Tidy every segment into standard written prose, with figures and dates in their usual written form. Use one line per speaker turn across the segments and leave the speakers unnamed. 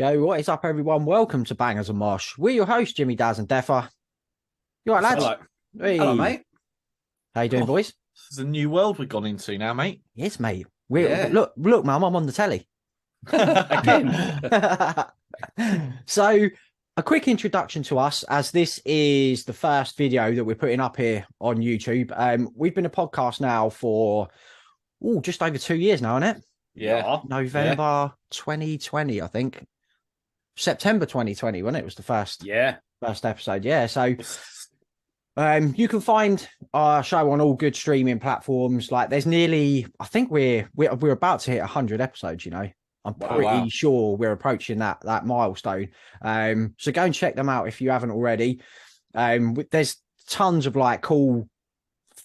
Yo, what is up, everyone? Welcome to Bangers and Mosh. We're your hosts, Jimmy, Daz, and Deffer. You all right, lads?
Hello.
Hey.
Hello, mate.
How you doing,
Oh.
boys?
It's a new world we've gone into now, mate.
Yes, mate.
Yeah.
Look, mum, I'm on the telly.
Again.
So, a quick introduction to us, as this is the first video that we're putting up here on YouTube. We've been a podcast now for just over 2 years now, isn't it?
Yeah.
November 2020, I think. September 2020, when it was the first episode. Yeah. So you can find our show on all good streaming platforms. Like there's nearly, I think we're about to hit 100 episodes, you know. I'm pretty sure we're approaching that milestone. So go and check them out if you haven't already. There's tons of like cool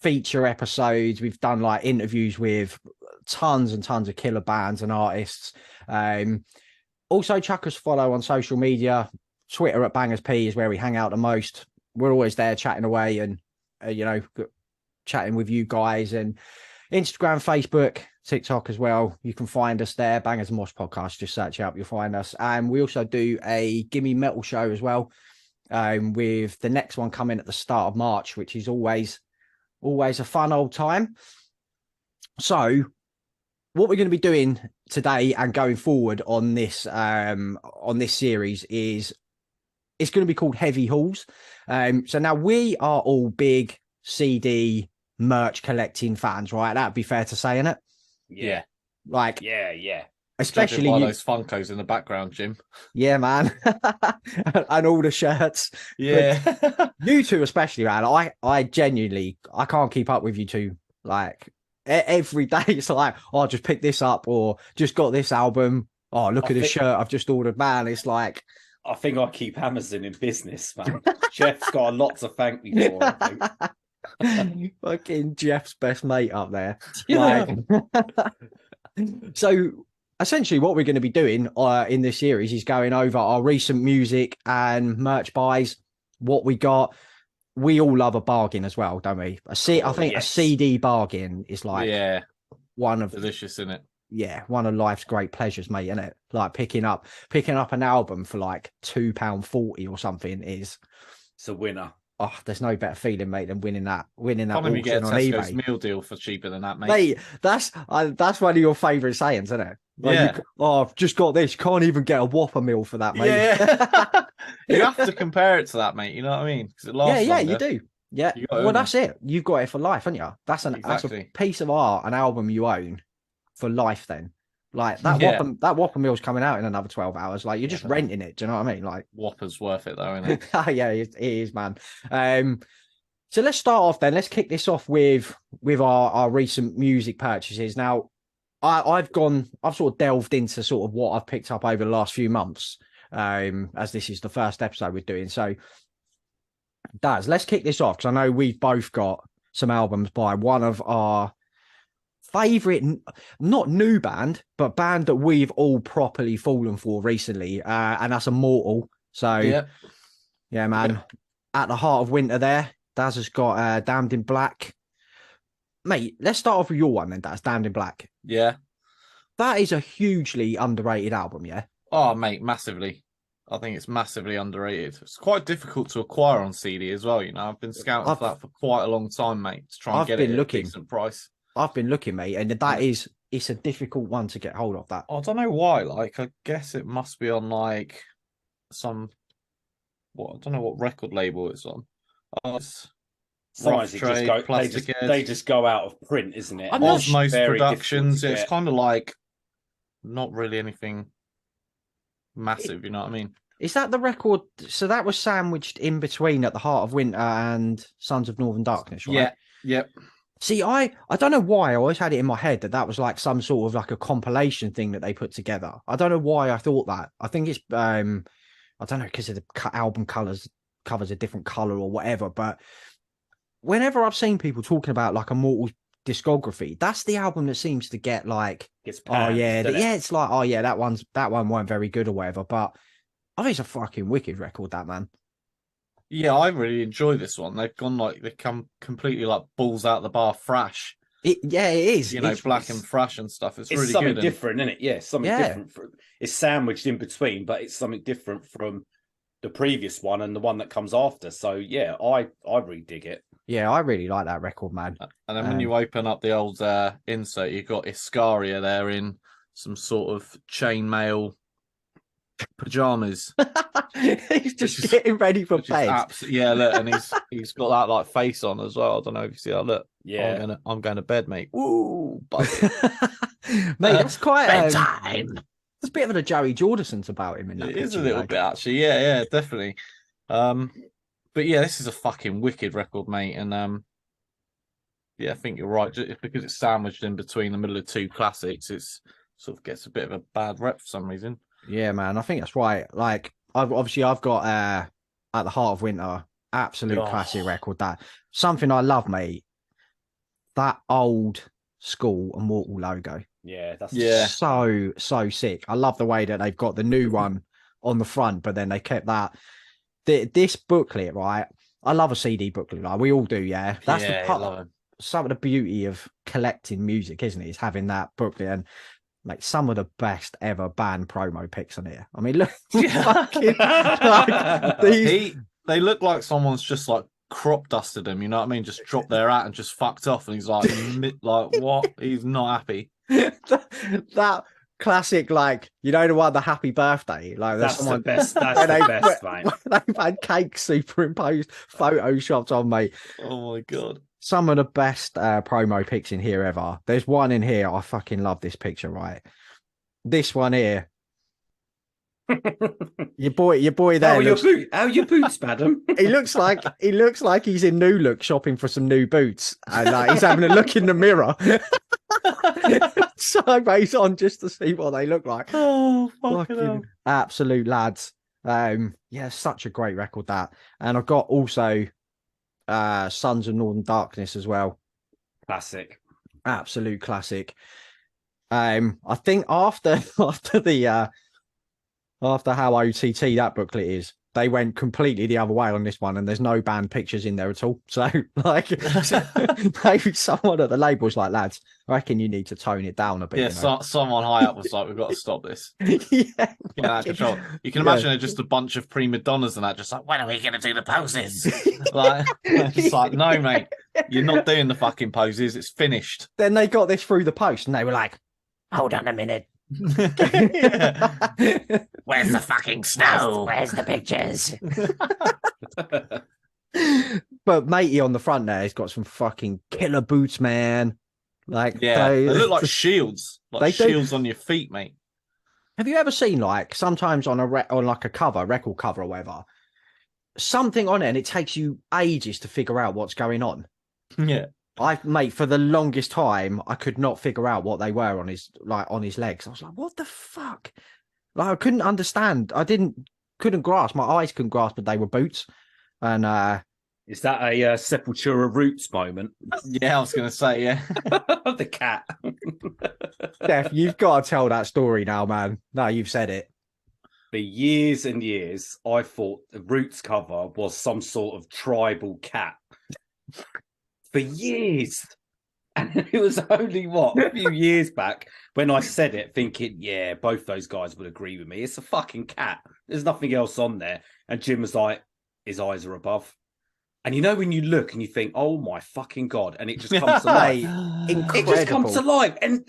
feature episodes. We've done like interviews with tons and tons of killer bands and artists. Also chuck us a follow on social media. Twitter at Bangers P is where we hang out the most. We're always there chatting away and chatting with you guys, and Instagram, Facebook, TikTok as well. You can find us there. Bangers and Mosh Podcast. Just search out, you'll find us. And we also do a Gimme Metal show as well, with the next one coming at the start of March, which is always a fun old time. So what we're going to be doing today and going forward on this series is it's going to be called Heavy Hauls. So now we are all big CD merch collecting fans, right? That'd be fair to say, innit?
Yeah.
Like,
yeah.
Especially
by those Funkos in the background, Jim.
Yeah, man. And all the shirts.
Yeah.
But you two especially, man. I genuinely, I can't keep up with you two. Like every day it's like, oh, just pick this up or just got this album. Oh, look at this shirt I've just ordered, man. It's like,
I think I keep Amazon in business, man. Jeff's got a lot to thank me for, I think.
Fucking Jeff's best mate up there.
Yeah.
So essentially what we're going to be doing in this series is going over our recent music and merch buys, what we got. We all love a bargain as well, don't we? I think a CD bargain is like one of
delicious, isn't it?
Yeah, one of life's great pleasures, mate, isn't it? Like picking up an album for like £2.40 or something is
it's a winner.
Oh, there's no better feeling, mate, than winning that auction
Probably get a
on
Tesco's
eBay.
meal deal for cheaper than that, mate.
Mate, that's one of your favourite sayings, isn't it? Like I've just got this. You can't even get a Whopper meal for that, mate.
Yeah. You have to compare it to that, mate. You know what I mean? Because it lasts longer.
You do. Yeah. Well, that's it. You've got it for life, haven't you? That's a piece of art, an album you own for life. Then, like that Whopper meal's coming out in another 12 hours. Like you're just renting it. Do you know what I mean? Like
Whopper's worth it, though, isn't it?
Yeah, it is, man. So let's start off then. Let's kick this off with our recent music purchases. Now, I've sort of delved into sort of what I've picked up over the last few months, as this is the first episode we're doing. So, Daz, let's kick this off because I know we've both got some albums by one of our favorite, not new band, but band that we've all properly fallen for recently, and that's Immortal. So, yeah, man, at the heart of winter there. Daz has got Damned in Black. Mate, let's start off with your one then, Daz. Damned in Black.
Yeah.
That is a hugely underrated album, yeah?
Oh, mate, massively. I think it's massively underrated. It's quite difficult to acquire on CD as well, you know. I've been scouting for that for quite a long time, mate, to try and get it at a decent price.
I've been looking, mate, and it's a difficult one to get hold of, that.
I don't know why. Like, I guess it must be on, like, I don't know what record label it's on.
Sometimes they just go out of print, isn't it?
Osmose Productions. It's kind of like not really anything massive, you know what I mean?
Is that the record? So that was sandwiched in between At the Heart of Winter and Sons of Northern Darkness, right?
Yeah. Yep.
See, I don't know why I always had it in my head that was like some sort of like a compilation thing that they put together. I don't know why I thought that. I think it's I don't know, because of the album covers a different color or whatever, but whenever I've seen people talking about like Immortal's discography, that's the album that seems to get like, it's like, that one weren't very good or whatever, but I think it's a fucking wicked record, that, man.
Yeah, I really enjoy this one. They come completely like balls out the bar thrash.
It is.
You know, Black and Thrash and stuff. It's really
something
good
different, isn't it? Yeah, something different. It's sandwiched in between, but it's something different from the previous one and the one that comes after. So yeah, I really dig it.
Yeah, I really like that record, man.
And then when you open up the old insert, you've got Iscaria there in some sort of chainmail pajamas.
He's just getting ready for bed.
Yeah, look, and he's got that like face on as well. I don't know if you see that. Look,
yeah,
I'm going to bed, mate. Woo,
mate, that's quite
bedtime.
There's a bit of a Joey Jordison about him in that.
It is a little bit actually. Yeah, definitely. But yeah, this is a fucking wicked record, mate. And yeah, I think you're right. Just because it's sandwiched in between the middle of two classics, it's sort of gets a bit of a bad rep for some reason.
Yeah, man, I think that's right. Like, I've got At the Heart of Winter, absolute classic record. That something I love, mate. That old school Immortal logo.
Yeah, that's
so sick. I love the way that they've got the new one on the front, but then they kept that. This booklet, right? I love a CD booklet, like we all do. Yeah, that's the part. Some of the beauty of collecting music, isn't it? Is having that booklet and like some of the best ever band promo pics on here. I mean, look, fucking, like,
they look like someone's just like crop dusted them. You know what I mean? Just dropped their hat and just fucked off. And he's like, like what? He's not happy.
that classic, like, you know, the one, the happy birthday, like
that's the best. That's the best, mate.
They've had cake superimposed, photoshopped on, mate.
Oh my god.
Some of the best promo pics in here ever. There's one in here. I fucking love this picture, right? This one here. your boy there.
How your boots, madam?
He looks like he's in New Look shopping for some new boots, and he's having a look in the mirror. Sideways on just to see what they look like.
Oh, fucking
absolute lads. Yeah, such a great record that. And I've got also Sons of Northern Darkness as well.
Classic.
Absolute classic. I think after how OTT that booklet is, they went completely the other way on this one, and there's no band pictures in there at all. So, like, maybe someone at the label was like, lads, I reckon you need to tone it down a bit.
Yeah, someone high up was like, we've got to stop this.
Yeah,
control. You can imagine it just a bunch of prima donnas and that, just like, when are we going to do the poses? Like, it's like, no, mate, you're not doing the fucking poses. It's finished.
Then they got this through the post, and they were like, hold on a minute.
Where's the fucking snow?
Where's the pictures? But matey on the front there, he's got some fucking killer boots, man. Like,
yeah, they look like shields, like shields on your feet, mate.
Have you ever seen, like, sometimes on like a cover, record cover or whatever, something on it, and it takes you ages to figure out what's going on?
Yeah.
Mate, for the longest time, I could not figure out what they were on his legs. I was like, what the fuck? Like, I couldn't understand. Couldn't grasp. My eyes couldn't grasp that they were boots. And
is that a Sepultura Roots moment?
Yeah, I was going to say, yeah.
The cat.
Steph, you've got to tell that story now, man. No, you've said it.
For years and years, I thought the Roots cover was some sort of tribal cat. For years. And it was only, a few years back when I said it, thinking, yeah, both those guys would agree with me. It's a fucking cat. There's nothing else on there. And Jim was like, his eyes are above. And you know when you look and you think, oh my fucking God, and it just comes to life.
Incredible.
It just comes to life. And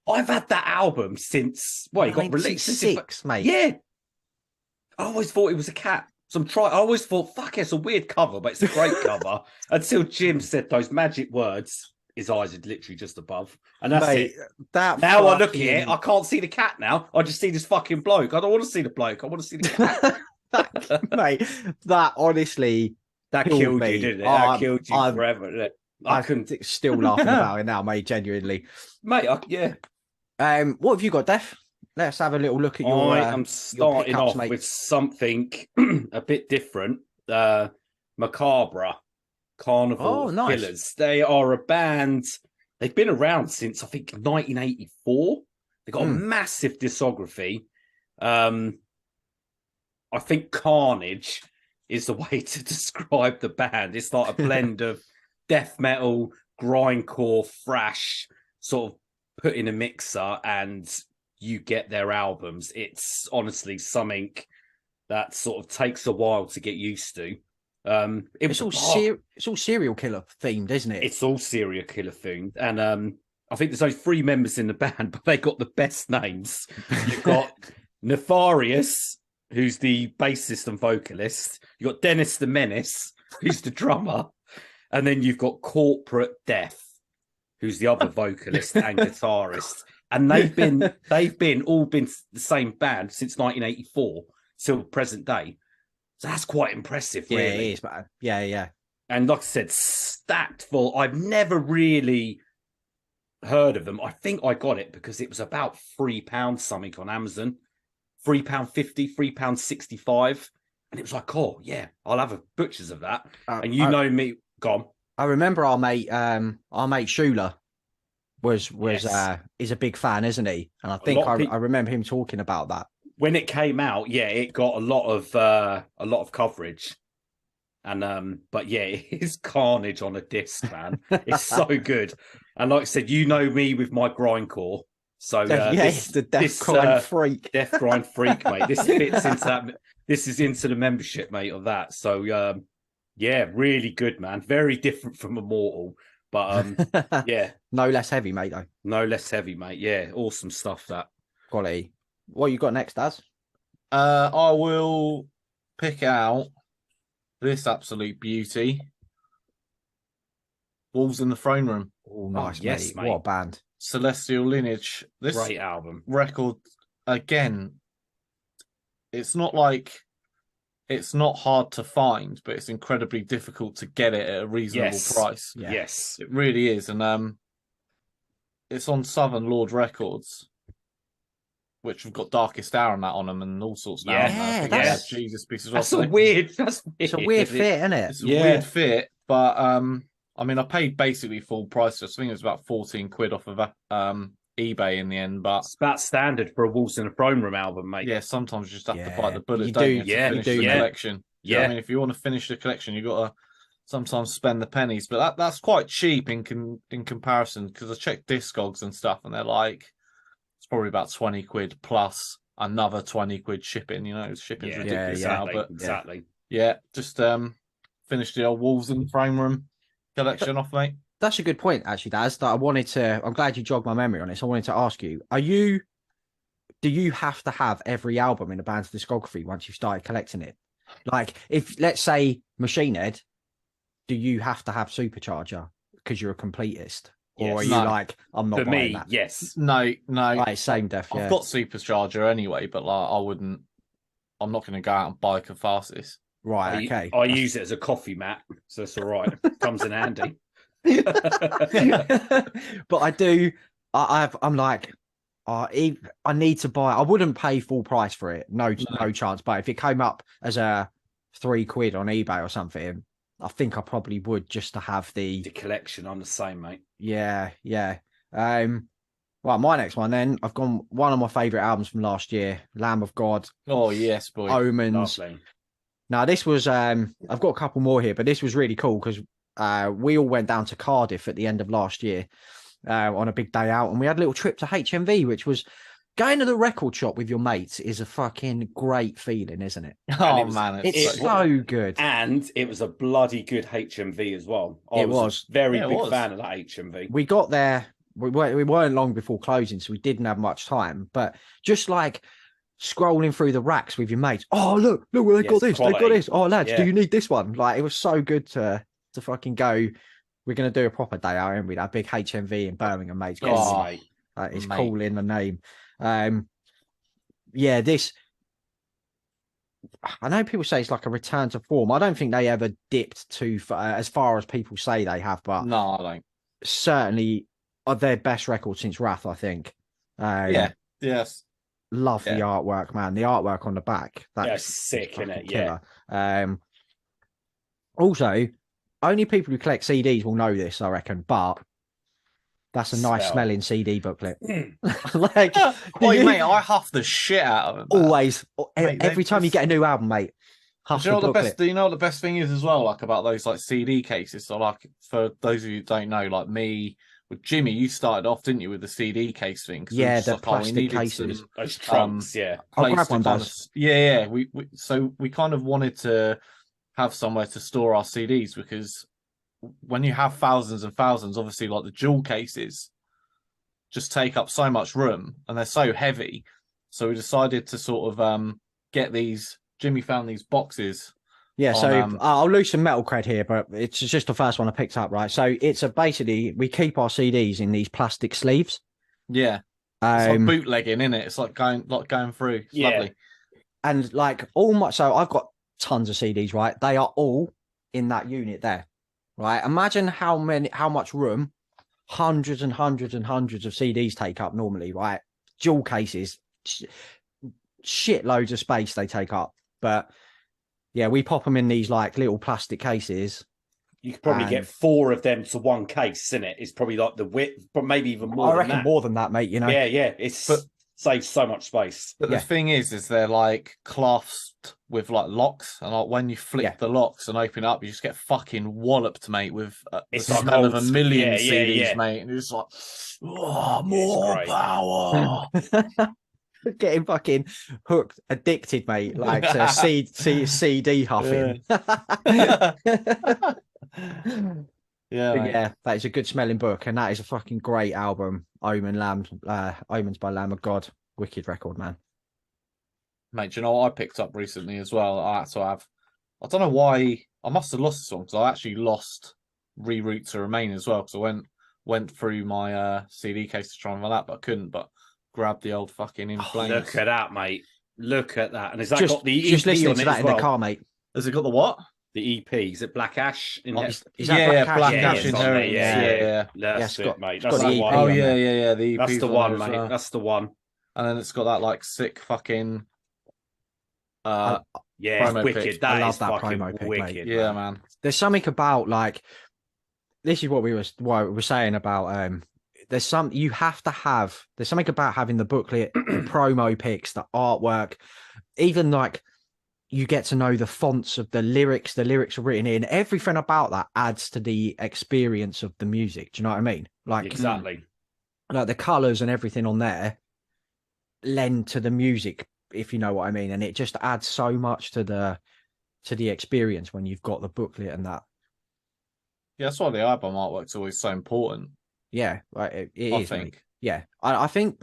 I've had that album since, it got released.
Mate.
Yeah. I always thought it was a cat. I always thought, fuck, it's a weird cover, but it's a great cover. Until Jim said those magic words, his eyes are literally just above. And that's it. Now I look at it, I can't see the cat now. I just see this fucking bloke. I don't want to see the bloke. I want to see the cat.
Mate, that honestly...
That killed you, didn't it? That killed you forever.
I couldn't still laughing about it now, mate, genuinely.
Mate, yeah.
What have you got, Def? Let's have a little look at your.
I'm starting off with something a bit different. Macabre, Carnival Killers. They are a band. They've been around since I think 1984. They've got a massive discography. I think Carnage is the way to describe the band. It's like a blend of death metal, grindcore thrash sort of put in a mixer and you get their albums. It's honestly something that sort of takes a while to get used to.
It's all serial killer themed, isn't it?
It's all serial killer themed, and I think there's only 3 members in the band, but they got the best names. You've got Nefarious, who's the bassist and vocalist. You've got Dennis the Menace, who's the drummer, and then you've got Corporate Death, who's the other vocalist and guitarist. And they've been the same band since 1984 till present day. So that's quite impressive, really.
Yeah, it is, man. Yeah.
And like I said, stacked full. I've never really heard of them. I think I got it because it was about £3 something on Amazon. £3.50, £3.65. And it was like, oh, yeah, I'll have a butcher's of that. And you know me. Gone.
I remember our mate Schuler is a big fan, isn't he? And I think I remember him talking about that.
When it came out, yeah, it got a lot of coverage, and but yeah, it is carnage on a disc, man. It's so good, and like I said, you know me with my grindcore, so
the Death Grind Freak,
Death Grind Freak, mate. This fits into that. This is into the membership, mate, of that. So yeah, really good, man. Very different from Immortal, but yeah,
no less heavy, mate. Though
no less heavy, mate. Yeah, awesome stuff. That
quality. What you got next, Daz?
I will pick out this absolute beauty. Wolves in the Throne Room.
Oh, nice, yes, mate. What a band.
Celestial Lineage. This
great album.
Record, again, it's not hard to find, but it's incredibly difficult to get it at a reasonable price.
Yeah. Yes.
It really is. And it's on Southern Lord Records, which have got Darkest Hour on that on them and all sorts now.
Yeah,
Jesus pieces.
That's weird.
It's a weird fit, isn't it?
It's a weird fit, but I mean, I paid basically full price. I think it was about 14 quid off of eBay in the end, but
it's about standard for a Wolves in the Throne Room album, mate.
Yeah, sometimes you just have to bite the bullet. To finish the collection. Yeah, you know I mean, if you want to finish the collection, you got to sometimes spend the pennies, but that's quite cheap in comparison, because I checked Discogs and stuff, and they're like, it's probably about 20 quid plus another 20 quid shipping. You know, shipping's ridiculous now, but
exactly.
Yeah, just finished the old Wolves in the Throne Room collection off, mate.
That's a good point, actually, Daz. That I'm glad you jogged my memory on this. I wanted to ask you, do you have to have every album in a band's discography once you've started collecting it? Like, if, let's say, Machine Head, do you have to have Supercharger because you're a completist? Or are you like, I'm not buying that?
Yes.
No.
Right, same def,
I've got Supercharger anyway, but like, I'm not going to go out and buy Catharsis.
Right, okay.
I use it as a coffee mat, so it's all right. Comes in handy.
But I'm like, I need to buy. I wouldn't pay full price for it. No chance. But if it came up as a £3 on eBay or something, I think I probably would, just to have the
collection. I'm the same, mate.
Yeah. Well, my next one then. I've gone one of my favourite albums from last year, Lamb of God.
Oh yes, boy.
Omens.
Lovely.
Now this was I've got a couple more here, but this was really cool because we all went down to Cardiff at the end of last year on a big day out, and we had a little trip to HMV, which was going to the record shop with your mates is a fucking great feeling, isn't it?
Oh man,
it's so good.
And it was a bloody good HMV as well.
I was
a very big fan of that HMV.
We got there, we weren't long before closing, so we didn't have much time, but just like scrolling through the racks with your mates. Oh, look, they got this. Quality. They got this. Oh, lads, do you need this one? Like, it was so good to fucking go. We're going to do a proper day out, aren't we? That big HMV in Birmingham, mate. It's cool in the name. This, I know people say it's like a return to form. I don't think they ever dipped too far, as far as people say they have, but
no, I don't.
Certainly are their best record since Wrath, I think.
Yes.
Love the artwork, man. The artwork on the back.
That's sick, isn't it? Killer.
Yeah. Also, only people who collect CDs will know this, I reckon, but that's a nice smelling CD booklet.
Like, mate, I huff the shit out of them.
Always. Mate, every time you get a new album, mate, Huff
Do you know
the
what the best?
booklet.
Do you know what the best thing is as well? Like about those like CD cases. So like for those of you who don't know, like me with Jimmy, you started off, didn't you, with the CD case thing? We were
Yeah,
just
the
like, oh, we
plastic
needed
cases.
some
Those trunks, yeah.
I'll
place
grab
to
one,
kind
Daz.
yeah. So we kind of wanted to have somewhere to store our CDs because when you have thousands and thousands, obviously like the jewel cases just take up so much room and they're so heavy. So we decided to sort of get these. Jimmy found these boxes.
Yeah, so
on,
I'll lose some metal cred here, but it's just the first one I picked up, right? So it's basically we keep our CDs in these plastic sleeves.
yeah, it's like bootlegging, isn't it? It's like going through. It's lovely.
And like so I've got tons of CDs, right? They are all in that unit there, right? Imagine how much room hundreds and hundreds and hundreds of CDs take up normally, right? Dual cases, shit loads of space they take up. But yeah, we pop them in these like little plastic cases.
You could probably get 4 of them to one case, isn't it? It's probably like the width, but maybe even more.
I reckon more than that, mate. You know?
Yeah. Saves so much space.
But the thing is they're like clasped with like locks, and like when you flick the locks and open up, you just get fucking walloped, mate, with the smell of a million CDs, mate. And it's like, oh, more power.
Getting fucking hooked, addicted, mate, like to CD huffing. Yeah, that is a good smelling book, and that is a fucking great album. Omens by Lamb of God, wicked record, man.
Mate, do you know what I picked up recently as well? I don't know why I must have lost this one because I actually lost Reroute to Remain as well because I went through my CD case to try and find that, but I couldn't. But grab the old fucking In Flames.
Look at that, mate. Look at that. And has that got the EP
just listening
on
to
it
that
as
in
well?
the car, mate?
Has it got the what?
The EP. Is it Black Ash?
Is that
Black Ash Inheritance.
Yeah. That's it, mate. That's the one.
Oh, yeah. The EP.
That's the one, mate. Well. That's the one.
And then it's got that like sick fucking
it's wicked.
Pick.
I
love that
fucking
promo pick,
wicked.
mate.
Yeah, man.
There's something about like this is what we were saying about there's something about having the booklet, the promo pics, the artwork, even like you get to know the fonts of the lyrics are written in, everything about that adds to the experience of the music. Do you know what I mean? Like
exactly.
Like the colors and everything on there lend to the music, if you know what I mean. And it just adds so much to the experience when you've got the booklet and that.
Yeah, that's why the album artwork's always so important.
Yeah, right. It is.
Think.
Mate. Yeah, I think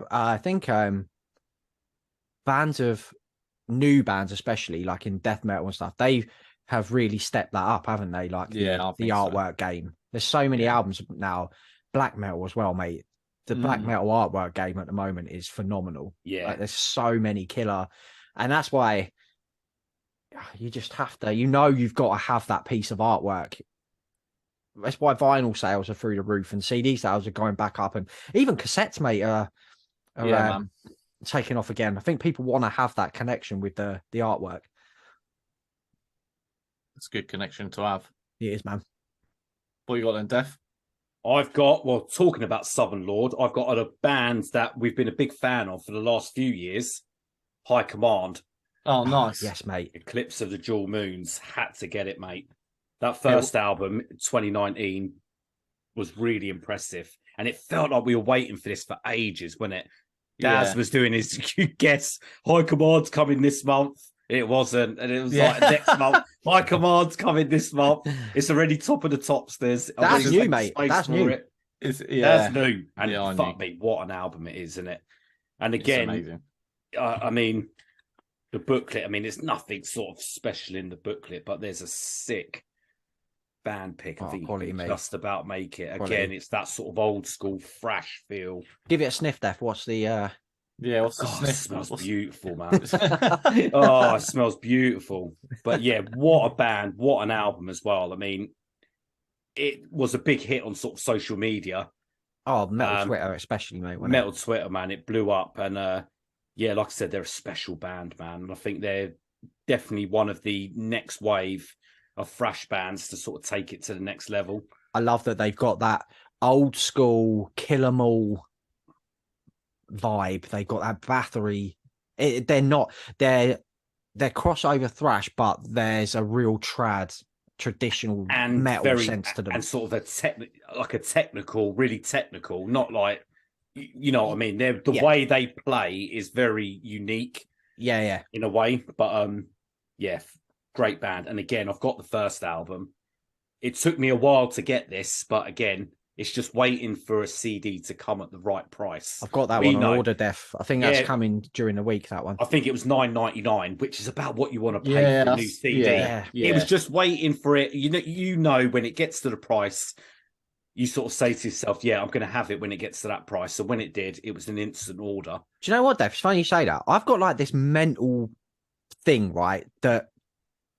new bands, especially like in death metal and stuff, they have really stepped that up, haven't they? Like the artwork game. There's so many albums now. Black metal as well, mate. The black metal artwork game at the moment is phenomenal.
Yeah,
like, there's so many killer, and that's why you just have to. You've got to have that piece of artwork. That's why vinyl sales are through the roof and CD sales are going back up, and even cassettes, mate, are taking off again. I think people want to have that connection with the artwork.
It's a good connection to have.
It is, man.
What you got then, Def?
I've got, talking about Southern Lord, I've got a band that we've been a big fan of for the last few years, High Command.
Oh, nice.
Yes, mate.
Eclipse of the Jewel Moons. Had to get it, mate. That first album, 2019, was really impressive. And it felt like we were waiting for this for ages, wasn't it? Daz was doing his guess. High Command's coming this month. It wasn't. And it was like next month. High Command's coming this month. It's already top of the tops. That's
new, mate. That's new.
That's new. And fuck me, what an album it is, isn't it? And again, I mean, the booklet, there's nothing sort of special in the booklet, but there's a sick band pick. I think
quality, mate.
Just about make it. Again, it's that sort of old school thrash feel.
Give it a sniff, Def. What's the
what's the sniff?
It smells beautiful, man. It smells beautiful. But yeah, what a band, what an album as well. It was a big hit on sort of social media.
Oh, Metal Twitter especially, mate.
Metal Twitter, man. It blew up. And like I said, they're a special band, man. And I think they're definitely one of the next wave of thrash bands to sort of take it to the next level.
I love that they've got that old school Kill 'Em All vibe. They've got that battery. They're they're crossover thrash, but there's a real traditional
and
metal sense to them,
and sort of a technical, really technical, not like you know what I mean. They're, the way they play is very unique.
Yeah,
in a way, but yeah, great band. And again, I've got the first album. It took me a while to get this, but again, it's just waiting for a CD to come at the right price.
I've got that one on order, Def. I think that's coming during the week. That one.
I think it was $9.99, which is about what you want to pay for a new CD. It was just waiting for it. You know, when it gets to the price, you sort of say to yourself, "Yeah, I'm going to have it when it gets to that price." So when it did, it was an instant order.
Do you know what, Def? It's funny you say that. I've got like this mental thing, right? That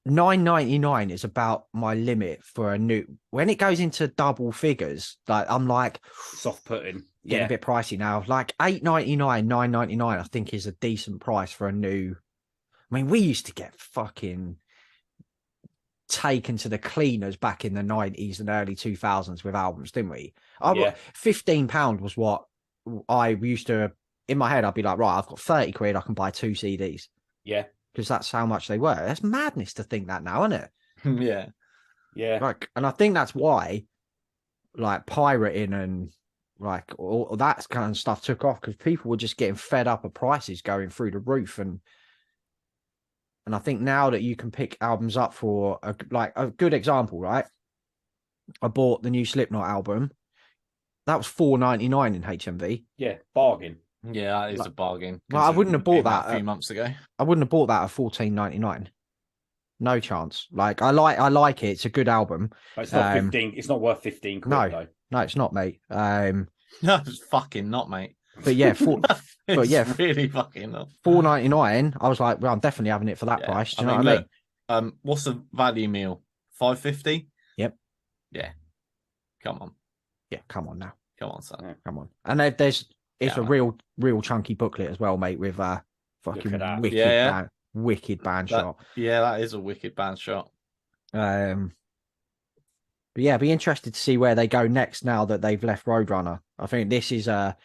$9.99 is about my limit for a new. When it goes into double figures, like I'm like
soft putting,
getting a bit pricey now. Like $8.99, $9.99, I think is a decent price for a new. I mean, we used to get fucking taken to the cleaners back in the 90s and early 2000s with albums, didn't we? £15 was what I used to. In my head, I'd be like, right, I've got 30 quid, I can buy 2 CDs.
Yeah.
Because that's how much they were. That's madness to think that now, isn't it?
Yeah.
Yeah.
Like, and I think that's why, like, pirating and like all that kind of stuff took off, because people were just getting fed up of prices going through the roof. And I think now that you can pick albums up for a good example, right? I bought the new Slipknot album. That was $4.99 in HMV.
Yeah, bargain.
Yeah, that is a bargain.
Well, I wouldn't have bought that
a few months ago.
I wouldn't have bought that at $14.99. No chance. Like I like it. It's a good album.
But it's not 15. It's not worth 15 quid though.
No, it's not, mate.
No, it's fucking not, mate.
But yeah,
but yeah, really fucking not.
$4.99. I was like, well, I'm definitely having it for that price. Do you know what I mean?
What's the value meal? $5.50?
Yep.
Yeah. Come on.
Yeah, come on now.
Come on, son.
Come on. And it's a real chunky booklet as well, mate, with fucking wicked band shot.
Yeah, that is a wicked band shot.
But yeah, be interested to see where they go next now that they've left Roadrunner. I think this is an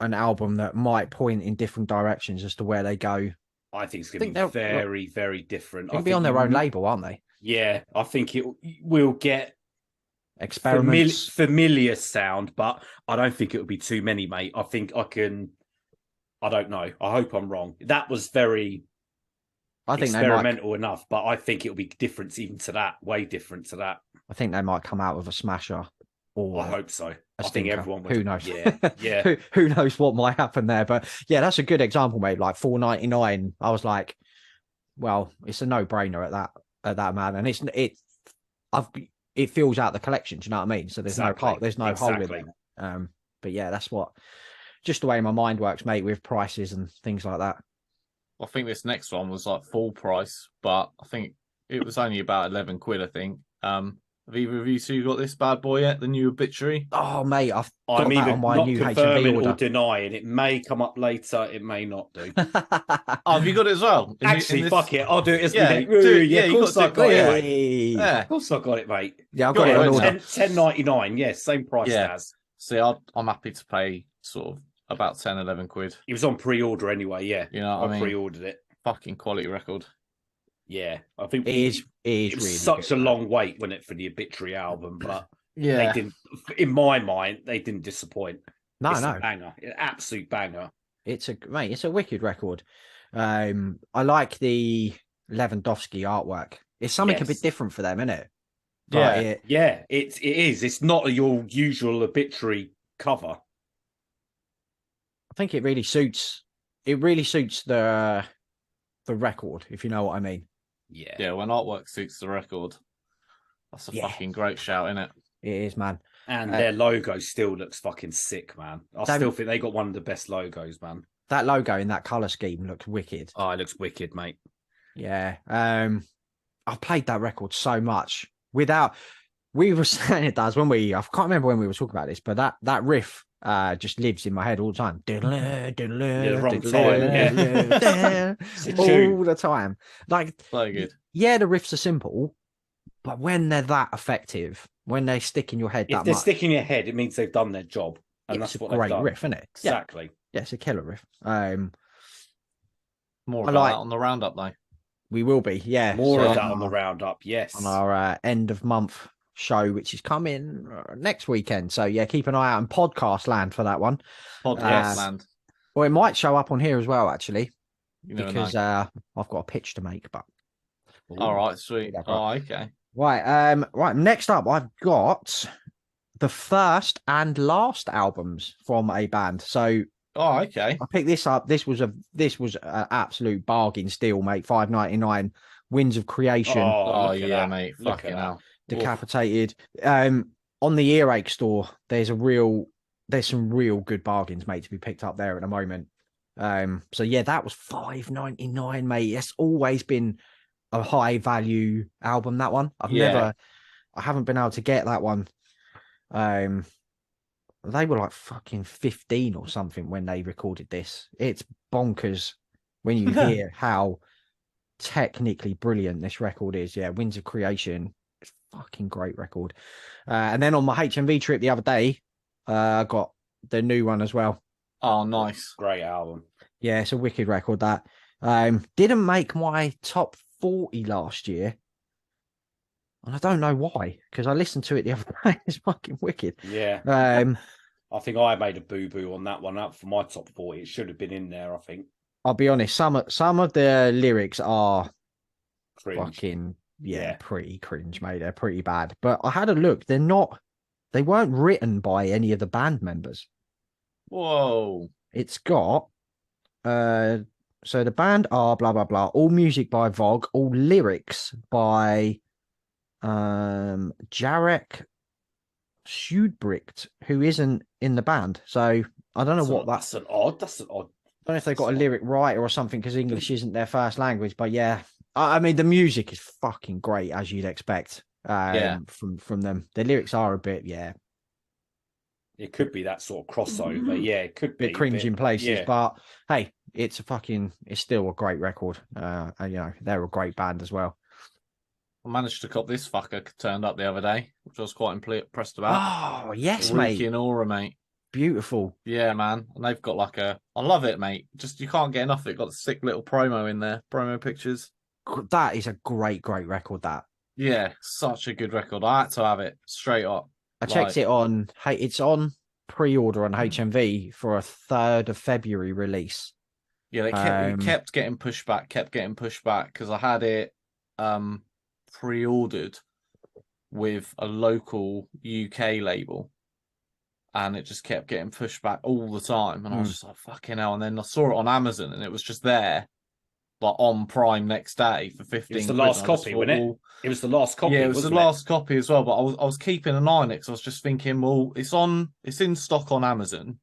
album that might point in different directions as to where they go.
I think it's going to be very, very different.
They'll be on their own label, aren't they?
Yeah, I think it will get
experiments,
familiar sound, but I don't think it would be too many, mate. I think I don't know. I hope I'm wrong. That was very experimental enough, but I think it'll be different even to that, way different to that.
I think they might come out with a smasher. Or
I hope so. I think everyone would.
Who knows?
Yeah.
who knows what might happen there? But yeah, that's a good example, mate. Like $4.99. I was like, well, it's a no-brainer at that man, and it fills out the collection. Do you know what I mean? So there's no hole in it. But yeah, that's just the way my mind works, mate, with prices and things like that.
I think this next one was like full price, but I think it was only about 11 quid, I think. Have either of you two got this bad boy yet? The new Obituary?
Oh, mate,
I'm either on my new HMV order. Or denying. It may come up later. It may not do.
Have you got it as well?
Actually, fuck it. I'll do it as
of course I got it, mate. Yeah. Of
course I got it, mate.
Yeah, I got it on order.
$10.99. Yes, same price as.
See, I'm happy to pay sort of about 10, 11 quid.
It was on pre-order anyway, yeah.
You know what I mean?
Pre-ordered it.
Fucking quality record.
Yeah, I think
it is really
such a long wait, wasn't it, for the Obituary album? But they didn't. In my mind, they didn't disappoint.
No,
a banger, an absolute banger.
It's a wicked record. I like the Lewandowski artwork. It's something a bit different for them, isn't it?
But it is. It's not your usual Obituary cover.
I think it really suits. It really suits the record, if you know what I mean.
Yeah, when artwork suits the record, that's a fucking great shout, isn't it?
It is, man.
And their logo still looks fucking sick, man. I still think they got one of the best logos, man.
That logo in that colour scheme looks wicked.
Oh, it looks wicked, mate.
Yeah. I've played that record so much without. We were saying it does when I can't remember when we were talking about this, but that riff just lives in my head all the time.
The wrong time,
all the time. Like,
so good.
Yeah, the riffs are simple, but when they're that effective, when they stick in your head,
if they're sticking in your head, it means they've done their job, and that's what they've done.
Great riff, isn't it?
Exactly.
Yeah, it's a killer riff.
More
I
about
like-
that on the roundup, though.
We will be, yeah.
More
So
of that on the roundup, yes.
on our end of month show, which is coming next weekend. So yeah, keep an eye out in podcast land for that one.
Podcast land.
Or it might show up on here as well, actually,
You never
because
know.
I've got a pitch to make. But
All right, sweet.
Yeah,
Oh, okay.
right. Next up, I've got the first and last albums from a band. So
Oh, okay.
I picked this up. This was an absolute bargain steal, mate. $5.99. Winds of Creation,
Oh,
look at
yeah,
that.
mate.
Look
Fucking
at
hell.
Decapitated. On the Earache store, there's some real good bargains, mate, to be picked up there at the moment. So yeah, that was $5.99, mate. It's always been a high value album. That one, I haven't been able to get that one. They were like fucking 15 or something when they recorded this. It's bonkers when you hear how technically brilliant this record is. Yeah, Winds of Creation, fucking great record. And then on my HMV trip the other day, I got the new one as well.
Oh, nice.
Great album.
Yeah, it's a wicked record that. Didn't make my top 40 last year. And I don't know why, because I listened to it the other day. It's fucking wicked.
Yeah. I think I made a boo-boo on that one up for my top 40. It should have been in there, I think.
I'll be honest, some of the lyrics are
Cringe.
fucking
Yeah.
pretty cringe, mate. They're pretty bad. But I had a look. They weren't written by any of the band members.
Whoa.
It's got so the band are blah blah blah. All music by Vogue, all lyrics by Jarek Schudbricht, who isn't in the band. So I don't know
That's an odd.
I don't know if they've got a lyric writer or something, because English isn't their first language. But yeah, I mean, the music is fucking great, as you'd expect from them. The lyrics are a bit,
It could be that sort of crossover. Yeah, it could be.
bit cringe in places.
yeah.
But hey, it's still a great record. And, they're a great band as well.
I managed to cop this fucker turned up the other day, which I was quite impressed about.
Oh, yes,
Reeky
mate.
and Aura, mate.
Beautiful.
Yeah, man. And they've got I love it, mate. Just, you can't get enough of it. Got the sick little promo in there, promo pictures.
That is a great record, that.
Yeah, such a good record. I had to have it straight up.
I checked it on. Hey, it's on pre-order on HMV for a 3rd of February release.
Yeah, it kept getting pushed back, because I had it pre-ordered with a local UK label, and it just kept getting pushed back all the time. And I was just like, fucking hell. And then I saw it on Amazon, and it was just there, on Prime next day for 15.
It was the last copy, wasn't it? It was the last copy.
Yeah, it was the last copy as well. But I was keeping an eye on it, because I was just thinking, well, it's in stock on Amazon,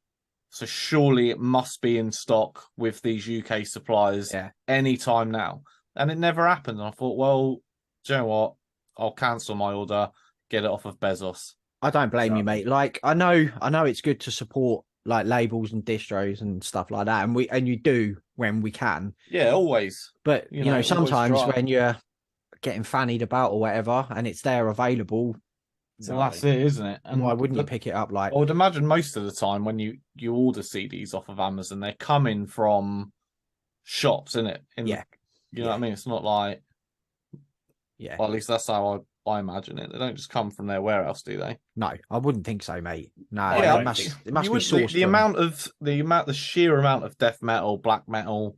so surely it must be in stock with these UK suppliers any time now. And it never happened. And I thought, well, do you know what? I'll cancel my order, get it off of Bezos.
I don't blame you, mate. Like, I know it's good to support like labels and distros and stuff like that, and you do when we can.
Yeah, always.
But you know sometimes when you're getting fannied about or whatever, and it's there available,
so that's it, isn't it?
And why wouldn't you pick it up? Like,
I would imagine most of the time when you order CDs off of Amazon, they're coming from shops, isn't it? You know what I mean? It's not like.
Yeah.
Well, at least that's how I imagine it. They don't just come from their warehouse, do they?
No, I wouldn't think so, mate. No,
Yeah,
it must be sourced.
The sheer amount of death metal, black metal,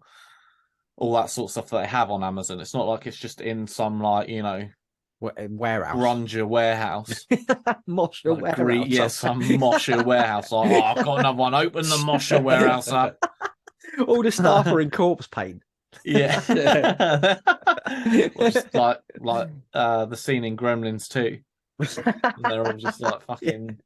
all that sort of stuff that they have on Amazon. It's not like it's just in some
warehouse,
grunge warehouse,
mosher warehouse.
Some mosher warehouse. Like, I've got another one. Open the mosher warehouse up.
All the staff are in corpse paint.
Yeah, just like the scene in Gremlins 2. They're all just like fucking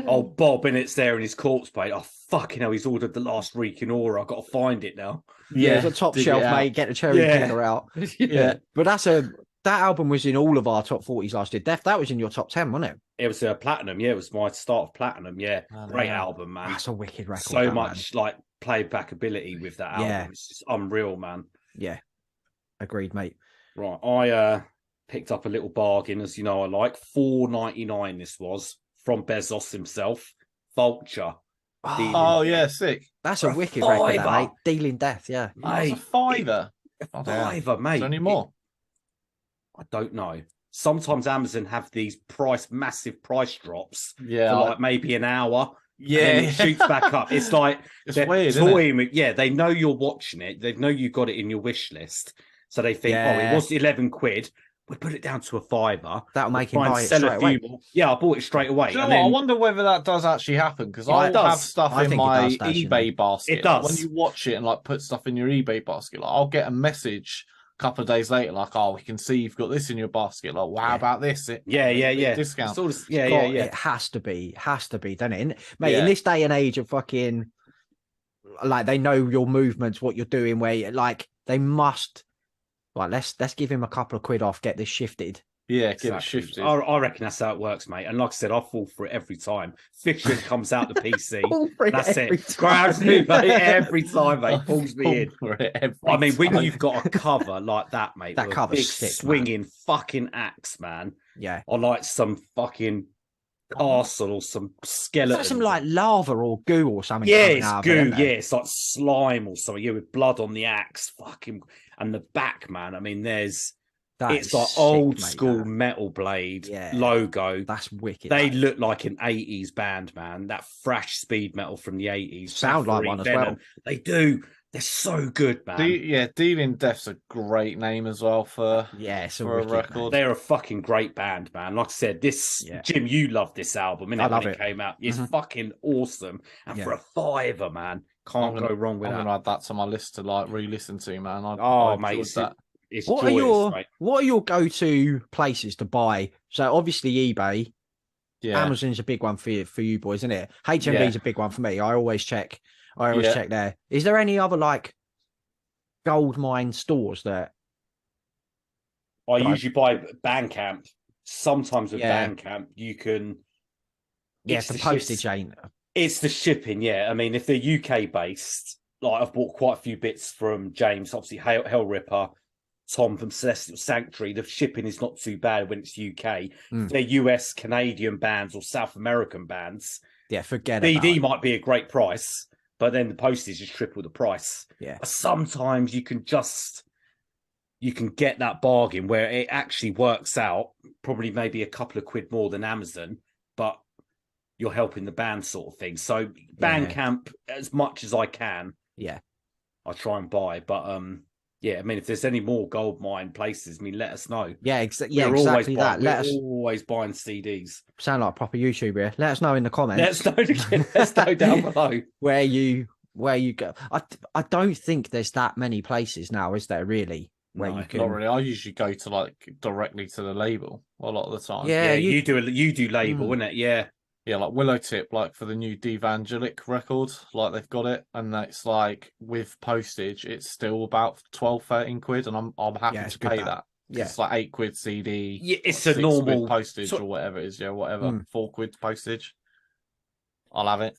Oh, Bob Innett's there in his corpse paint. Oh, fucking hell, he's ordered the last Reeking Aura. I've got to find it now.
Yeah, it's a top shelf, mate. Get the cherry picker out.
Yeah,
but that album was in all of our top 40s last year. That was in your top 10, wasn't it?
It was platinum. Yeah, it was my start of platinum. Yeah, great album, man.
That's a wicked record.
So much like playback ability with that album.
Yeah.
It's just unreal, man.
Yeah, agreed, mate.
Right, I picked up a little bargain, as you know I like. $4.99 this was, from Bezos himself. Vulture.
Oh, yeah, sick.
That's
For
a
a
wicked record, that,
fiver.
mate. Dealing Death, yeah.
That's a
Mate,
fiver.
A fiver, mate.
Is there any more?
I don't know. Sometimes Amazon have these massive price drops
Yeah,
for like maybe an hour.
yeah,
And then it shoots back up. It's like
it's
they're
weird, isn't it?
toying with, yeah, they know you're watching it. They know you got it in your wish list. So they think, oh, it was 11 quid. We put it down to a fiver.
That'll make him
Try and
buy it
sell
straight
a few
away.
more. Yeah, I bought it straight away.
Do you know
And
what? I
then
wonder whether that does actually happen because
Yeah, it
I'll have
does.
stuff
I
in
think it
my
does, Daz, you know.
eBay basket.
It does.
Like, when you watch it and like put stuff in your eBay basket, like I'll get a message a couple of days later, like, "Oh, we can see you've got this in your basket." Like, well, how
Yeah.
about this?
yeah.
Discount.
Sort of, yeah.
It has to be, doesn't it? Mate,
Yeah.
in this day and age of fucking, like, they know your movements, what you're doing, where like they must. Like, let's give him a couple of quid off, get this shifted.
Yeah, get it
Exactly.
shifted.
I reckon that's how it works, mate. And like I said, I fall for it every time. Fiction comes out the PC.
Fall for it
That's
every
it.
time.
Grabs me, mate, every time, mate. Pulls me in.
For it every
I mean, when
time.
you've got a cover like that, mate,
That
with a
cover's
big
sick,
swinging fucking axe, man,
Yeah.
or like some fucking castle or some
Is
skeleton.
that some like lava or goo or something?
Yeah,
coming
it's
out of
goo.
it, isn't
Yeah,
there?
it's like slime or something. Yeah, with blood on the axe. Fucking and the back, man. I mean, it's
Is
like
sick,
old
mate,
school
that.
Metal Blade
Yeah.
logo.
That's wicked.
They
that.
look like an 80s band, man. That thrash speed metal from the 80s.
Sound like
Bathory,
one as
Venom.
well.
They do. They're so good, man.
Dealing Death's a great name as well for
It's
for a
wicked
record.
name.
They're a fucking great band, man. Like I said, Jim, you love this album, innit?
I love
when it
it.
came out. It's
Mhm.
fucking awesome. And for a fiver, man, can't go wrong with
I'm
that.
gonna add that to my list to like re-listen to, man. I
Mate,
enjoyed that.
it's
What
joyous, mate.
are your go-to places to buy? So obviously eBay,
Yeah,
Amazon's a big one for you boys, isn't it? HMV's a big one for me. I always check there. Is there any other like gold mine stores that
I usually buy Bandcamp. Sometimes with
Yeah.
Bandcamp, you can.
it's the postage ain't
It's the shipping, yeah. I mean, if they're UK based, like I've bought quite a few bits from James, obviously Hell Ripper, Tom from Celestial Sanctuary. The shipping is not too bad when it's UK. If they're US, Canadian bands or South American bands,
forget
BD
about it.
might be a great price, but then the postage is triple the price.
Yeah.
Sometimes you can get that bargain where it actually works out, probably maybe a couple of quid more than Amazon, but you're helping the band sort of thing. So Bandcamp, as much as I can, I try and buy. But I mean, if there's any more gold mine places, I mean, let us know.
Exactly that.
We're always buying CDs.
Sound like a proper YouTuber here. Let us know in the comments.
Let's know down below
where you go. I don't think there's that many places now, is there? Really, where
No,
you can.
not really. I usually go to like directly to the label a lot of the time.
Yeah,
you do label, innit? Yeah.
Yeah, like Willow Tip, like for the new Devangelic record, like they've got it, and it's like with postage, it's still about 12, 13 quid, and I'm happy to pay that.
Yeah,
it's like 8 quid CD.
Yeah, it's
like
a
6
normal
quid postage or whatever it is. Yeah, whatever, 4 quid postage. I'll have it.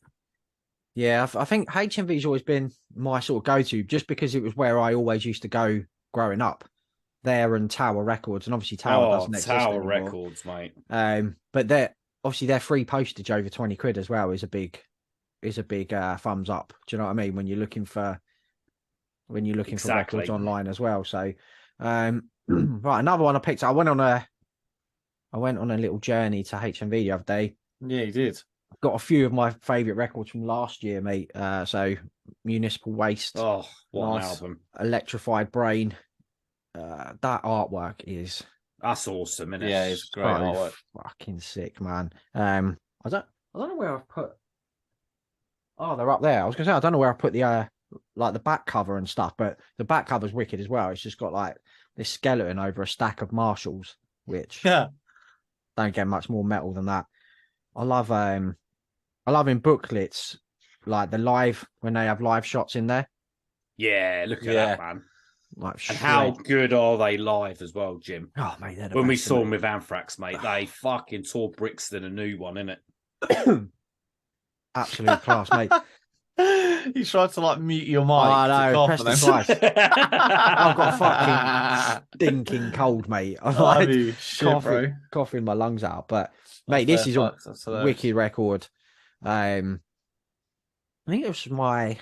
Yeah, I think HMV's always been my sort of go-to, just because it was where I always used to go growing up. There and Tower Records, and obviously Tower doesn't exist
Tower
anymore.
Records, mate.
But their free postage over 20 quid as well is a big thumbs up. Do you know what I mean? When you're looking for records online as well. So right, another one I picked. I went on a little journey to HMV the other day.
Yeah, you did.
Got a few of my favourite records from last year, mate. So Municipal Waste.
Oh, what an album.
Electrified Brain. That artwork is
That's awesome, isn't it?
Yeah, it's great artwork.
Fucking sick, man. I don't know where I've put. Oh, they're up there. I was gonna say I don't know where I put the like the back cover and stuff, but the back cover's wicked as well. It's just got like this skeleton over a stack of Marshalls, which don't get much more metal than that. I love in booklets like the live when they have live shots in there.
Yeah, look at that, man.
Like,
and how good are they live as well, Jim?
Oh, mate, they're the
when we
best,
saw them with Anthrax, mate, they fucking tore Brixton a new one, innit?
Absolute class, mate.
You tried to like mute your mic.
Oh, no, press the twice. I've got fucking stinking cold, mate. I'm like coughing my lungs out. But mate, this is a wicked record. I think it was my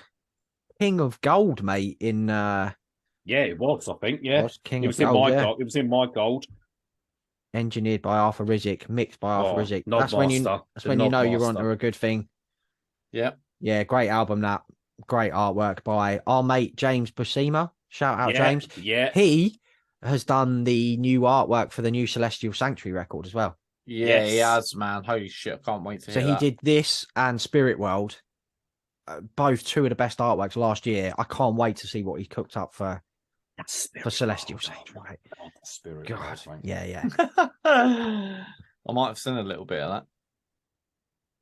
King of Gold, mate. In
Yeah, it was. I think. Yeah,
was King
it
of
was in
Gold.
my
Yeah,
gold. It was in my gold.
engineered by Arthur Rizzik, mixed by Arthur Rizzik. That's when you.
Nodmaster.
That's
The
when you know you're
Nodmaster.
onto a good thing.
Yeah.
Yeah, great album. That great artwork by our mate James Buscema. Shout out James.
Yeah.
He has done the new artwork for the new Celestial Sanctuary record as well.
Yeah,
Yes.
he has, man. Holy shit, I can't wait to
So
hear
he
that.
did this and Spirit World, both two of the best artworks last year. I can't wait to see what he cooked up for Celestial Sanctuary.
Spirit
God,
World,
yeah.
I might have seen a little bit of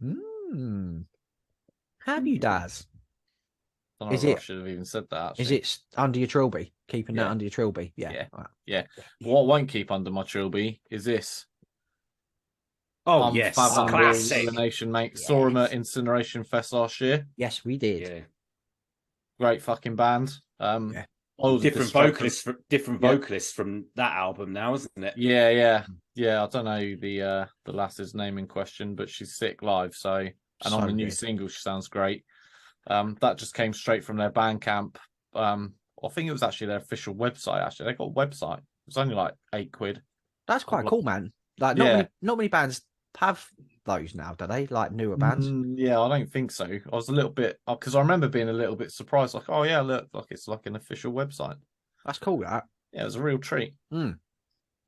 that.
Have you, Daz?
I don't know if I should have even said that. Actually.
Is it under your trilby? Keeping that
Yeah.
under your trilby?
Yeah.
Right.
Yeah. What won't keep under my trilby is this.
Oh, yes. Classic.
Elimination, mate. Yes. Saw him at Incineration Fest last year.
Yes, we did.
Yeah.
Great fucking band.
Yeah.
Different vocalists from that album now, isn't it?
Yeah. I don't know the lass's name in question, but she's sick live. So on the new single, she sounds great. That just came straight from their Bandcamp. I think it was actually their official website. Actually, they got a website. It was only like £8.
That's quite cool, man. Like not many bands have those now, do they? Like newer bands?
Yeah, I don't think so. I was a little bit because I remember being a little bit surprised. Like, oh yeah, look, like it's like an official website.
That's cool. That
it was a real treat. So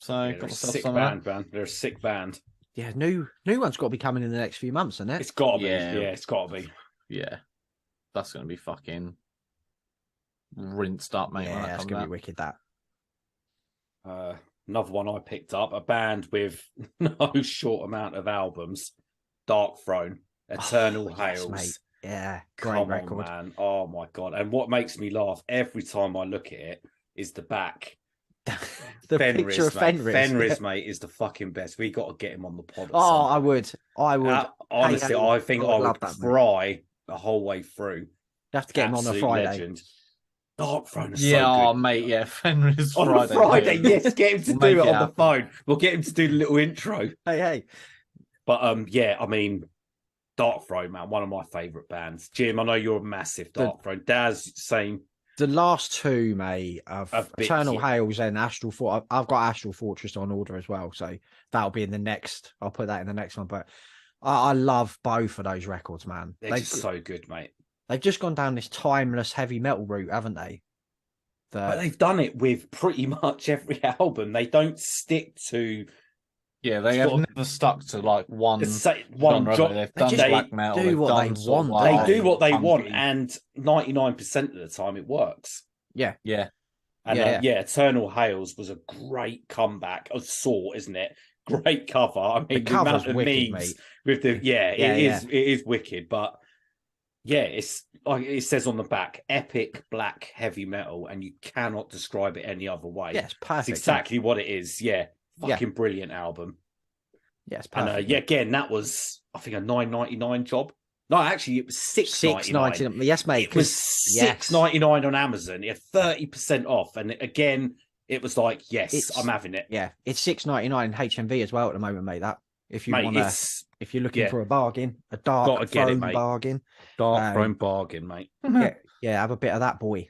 got myself sick band, man. They're a sick band.
Yeah, new one's got to be coming in the next few months, isn't it?
It's got to be. Yeah, it's got to be.
Yeah, that's going to be fucking rinsed up, mate.
Yeah, that's going to be wicked. That.
Another one I picked up, a band with no short amount of albums, Darkthrone, Eternal Hails.
Mate. Yeah, great record,
man. Oh my god! And what makes me laugh every time I look at it is the back.
The picture of Fenris.
Fenris, mate, is the fucking best. We got to get him on the pod.
I would.
Honestly, I think I would cry the whole way through.
You have to get him on a Friday.
Legend. Darkthrone is
so
good.
Mate, yeah, Fenris
on
Friday.
Friday, yes, get him to do it on the phone. We'll get him to do the little intro.
Hey.
But yeah, I mean, Darkthrone, man, one of my favourite bands. Jim, I know you're a massive Darkthrone. Daz, same.
The last two, mate, of Eternal Hails and Astral Fortress. I've got Astral Fortress on order as well, so that'll be in the next. I'll put that in the next one. But I love both of those records, man.
They're just so good, mate.
They've just gone down this timeless heavy metal route, haven't they?
But they've done it with pretty much every album. They don't stick to.
Yeah, they have never stuck to like one genre. They've done black metal.
Do what they want.
They do what they want, and 99% of the time it works.
Yeah.
And Eternal Hails was a great comeback of sort, isn't it? Great cover. I mean, the amount of wicked, memes with the it is wicked, but. Yeah, it's like it says on the back, epic black heavy metal, and you cannot describe it any other way.
Yeah, it's perfect.
It's exactly what it is. Yeah, fucking brilliant album.
Yeah, it's perfect.
And again, that was I think a $9.99 job. No, actually, it was $6.99.
Yes, mate.
It was $6.99 on Amazon. It had 30% off, and again, it was like, I'm having it.
Yeah, it's $6.99 in HMV as well at the moment, mate. That if you want to. If you're looking for a bargain, a Darkthrone bargain.
Darkthrone bargain, mate.
Yeah, have a bit of that, boy.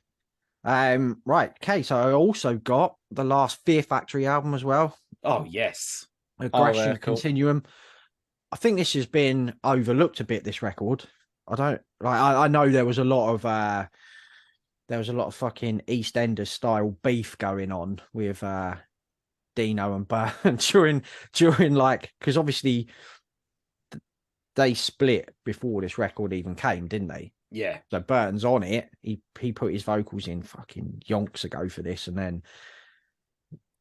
Right, okay, so I also got the last Fear Factory album as well.
Oh, yes.
Aggression Continuum. I think this has been overlooked a bit, this record. I know there was a lot of fucking EastEnders style beef going on with Dino and Burn during like, because obviously they split before this record even came, didn't they?
Yeah.
So Burton's on it. He put his vocals in fucking yonks ago for this, and then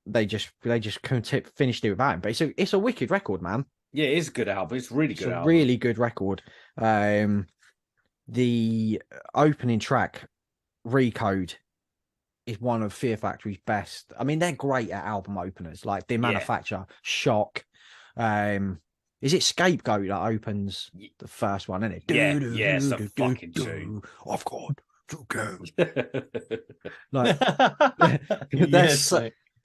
they just couldn't finished it without him. But it's a wicked record, man.
Yeah, it is a good album. It's a really good album.
Really good record. The opening track, Recode, is one of Fear Factory's best. I mean, they're great at album openers. Like they manufacture Shock. Is it Scapegoat that opens the first one, isn't it?
Yeah, it's a fucking tune.
I've got to go.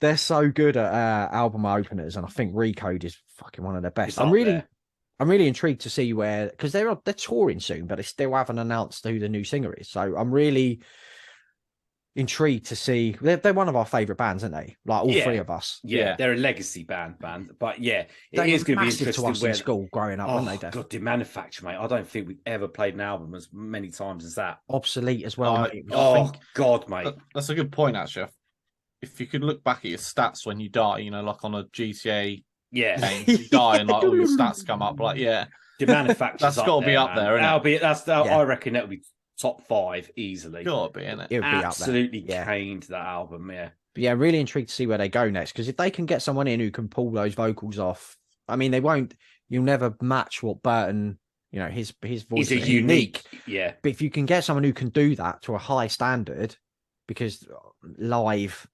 They're so good at album openers, and I think Recode is fucking one of their best. I'm I'm really intrigued to see where, because they're touring soon, but they still haven't announced who the new singer is. So I'm really intrigued to see. They're one of our favorite bands, aren't they? Like all three of us.
Yeah, they're a legacy band. But yeah,
They
is going to be
massive
interesting.
to us in school growing up, weren't they, Def?
God, the Manufacture, mate. I don't think we've ever played an album as many times as that.
Obsolete as well, mate.
God, mate.
That's a good point, actually. If you could look back at your stats when you die, you know, like on a GTA game, you die and like all your stats come up. Like, yeah,
the Manufacture.
That's got to be up there, isn't it?
I reckon that'll be top 5 easily.
Got to be, innit?
It would be
absolutely
up there.
caned that album. Yeah.
But yeah, really intrigued to see where they go next, because if they can get someone in who can pull those vocals off, I mean, they won't. You'll never match what Burton. You know, his voice is unique.
Yeah.
But if you can get someone who can do that to a high standard, because live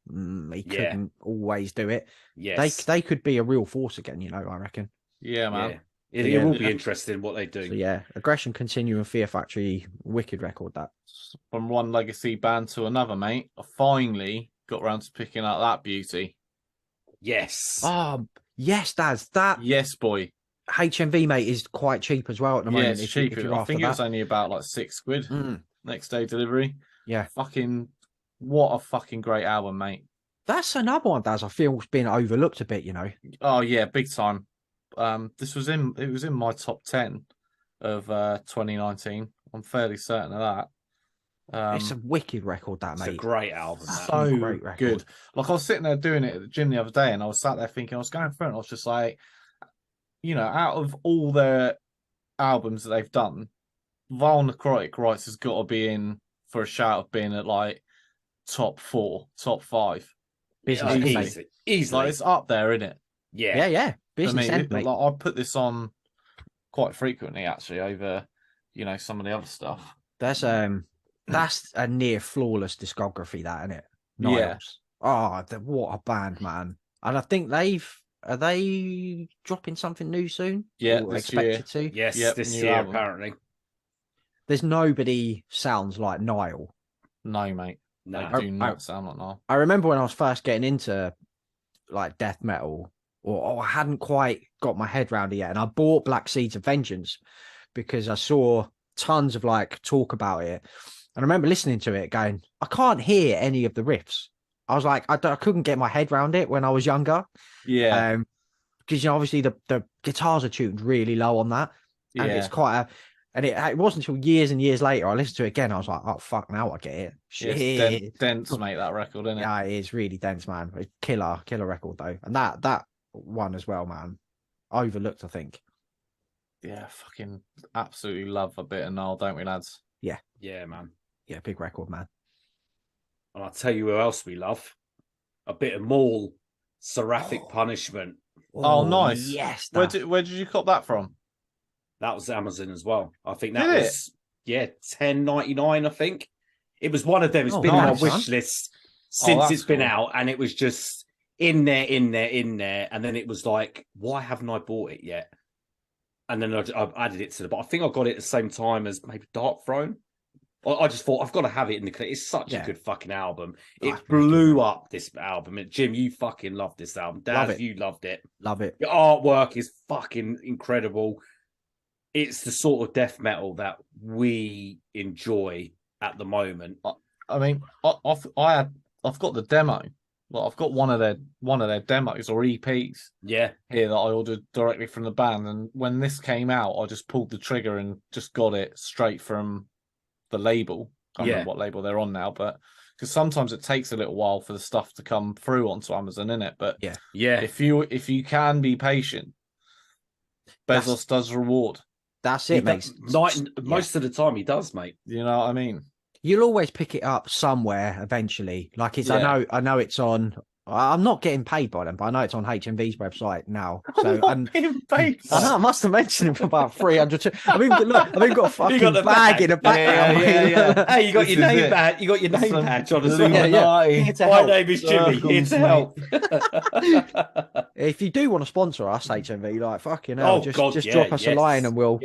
he couldn't always do it.
Yes.
They could be a real force again, you know, I reckon.
Yeah, man.
Yeah. It will be interesting what they do.
So yeah, Aggression Continue and Fear Factory, wicked record that.
From one legacy band to another, mate. I finally got around to picking up that beauty.
Yes.
Oh, yes, Daz. That
yes, boy.
HMV, mate, is quite cheap as well at the moment.
Yeah, it's cheap.
If
I think it was only about like £6 next day delivery.
Yeah.
What a fucking great album, mate.
That's another one, Daz, I feel has been overlooked a bit, you know.
Oh yeah, big time. It was in my top 10 of 2019. I'm fairly certain of that.
It's a wicked record, that, mate.
It's a great album.
So great record. Good. Like I was sitting there doing it at the gym the other day, and I was sat there thinking, I was going through it, and I was just like, you know, out of all their albums that they've done, Vile Necrotic Rites has got to be in for a shout of being at like top 4, top 5.
Easily.
Like, it's up there, isn't it?
Yeah. Business end, mate.
Like, I put this on quite frequently, actually, over, you know, some of the other stuff.
That's a near flawless discography, that, isn't it? Niles.
Yeah.
Oh, what a band, man! And I think are they dropping something new soon?
Yeah,
or
this
expected
year.
to.
Yes, this year album. Apparently.
There's nobody sounds like Nile.
No, mate.
No,
they do not sound like Nile.
I remember when I was first getting into like death metal, or I hadn't quite got my head around it yet, and I bought Black Seeds of Vengeance because I saw tons of like talk about it. And I remember listening to it going, I can't hear any of the riffs. I was like, I couldn't get my head around it when I was younger.
Yeah.
Because, you know, obviously the guitars are tuned really low on that. And it's quite it wasn't until years and years later I listened to it again. I was like, oh, fuck, now I get it. Shit.
It's dense, mate, that record, isn't it?
Yeah, it is really dense, man. It's killer record, though. And that one as well, man. Overlooked, I think.
Yeah, fucking absolutely love a bit of Nile, don't we, lads?
Yeah.
Yeah, man.
Yeah, big record, man.
And I'll tell you who else we love. A bit of Maul, Seraphic Punishment.
Oh, nice.
Yes.
Where did you cop that from?
That was Amazon as well. I think that was $10.99, I think. It was one of them. It's been on my wish list since it's been out, and it was just in there. And then it was like, why haven't I bought it yet? And then I added it to the, but I think I got it at the same time as maybe Dark Throne. I just thought I've got to have it in the. It's such a good fucking album. It blew up, this album. And Jim, you fucking loved this album. Daz, you loved it.
Love it.
The artwork is fucking incredible. It's the sort of death metal that we enjoy at the moment.
I mean, I've got the demo. Well, I've got one of their demos or EPs.
Yeah,
here that I ordered directly from the band, and when this came out, I just pulled the trigger and just got it straight from the label. I can't remember what label they're on now, but because sometimes it takes a little while for the stuff to come through onto Amazon, innit? But
yeah.
If you can be patient, Bezos does reward.
That's it, mate.
Most of the time, he does, mate.
You know what I mean?
You'll always pick it up somewhere eventually. Like it's, I know it's on. I'm not getting paid by them, but I know it's on HMV's website now. So
I'm getting paid.
I must have mentioned it for about 300. I've even got a fucking bag in the background.
Yeah. Hey, you got your name badge. You got your name badge on as well. My name is Jimmy. Here to help.
If you do want to sponsor us, HMV, like fucking hell, just drop us a line and we'll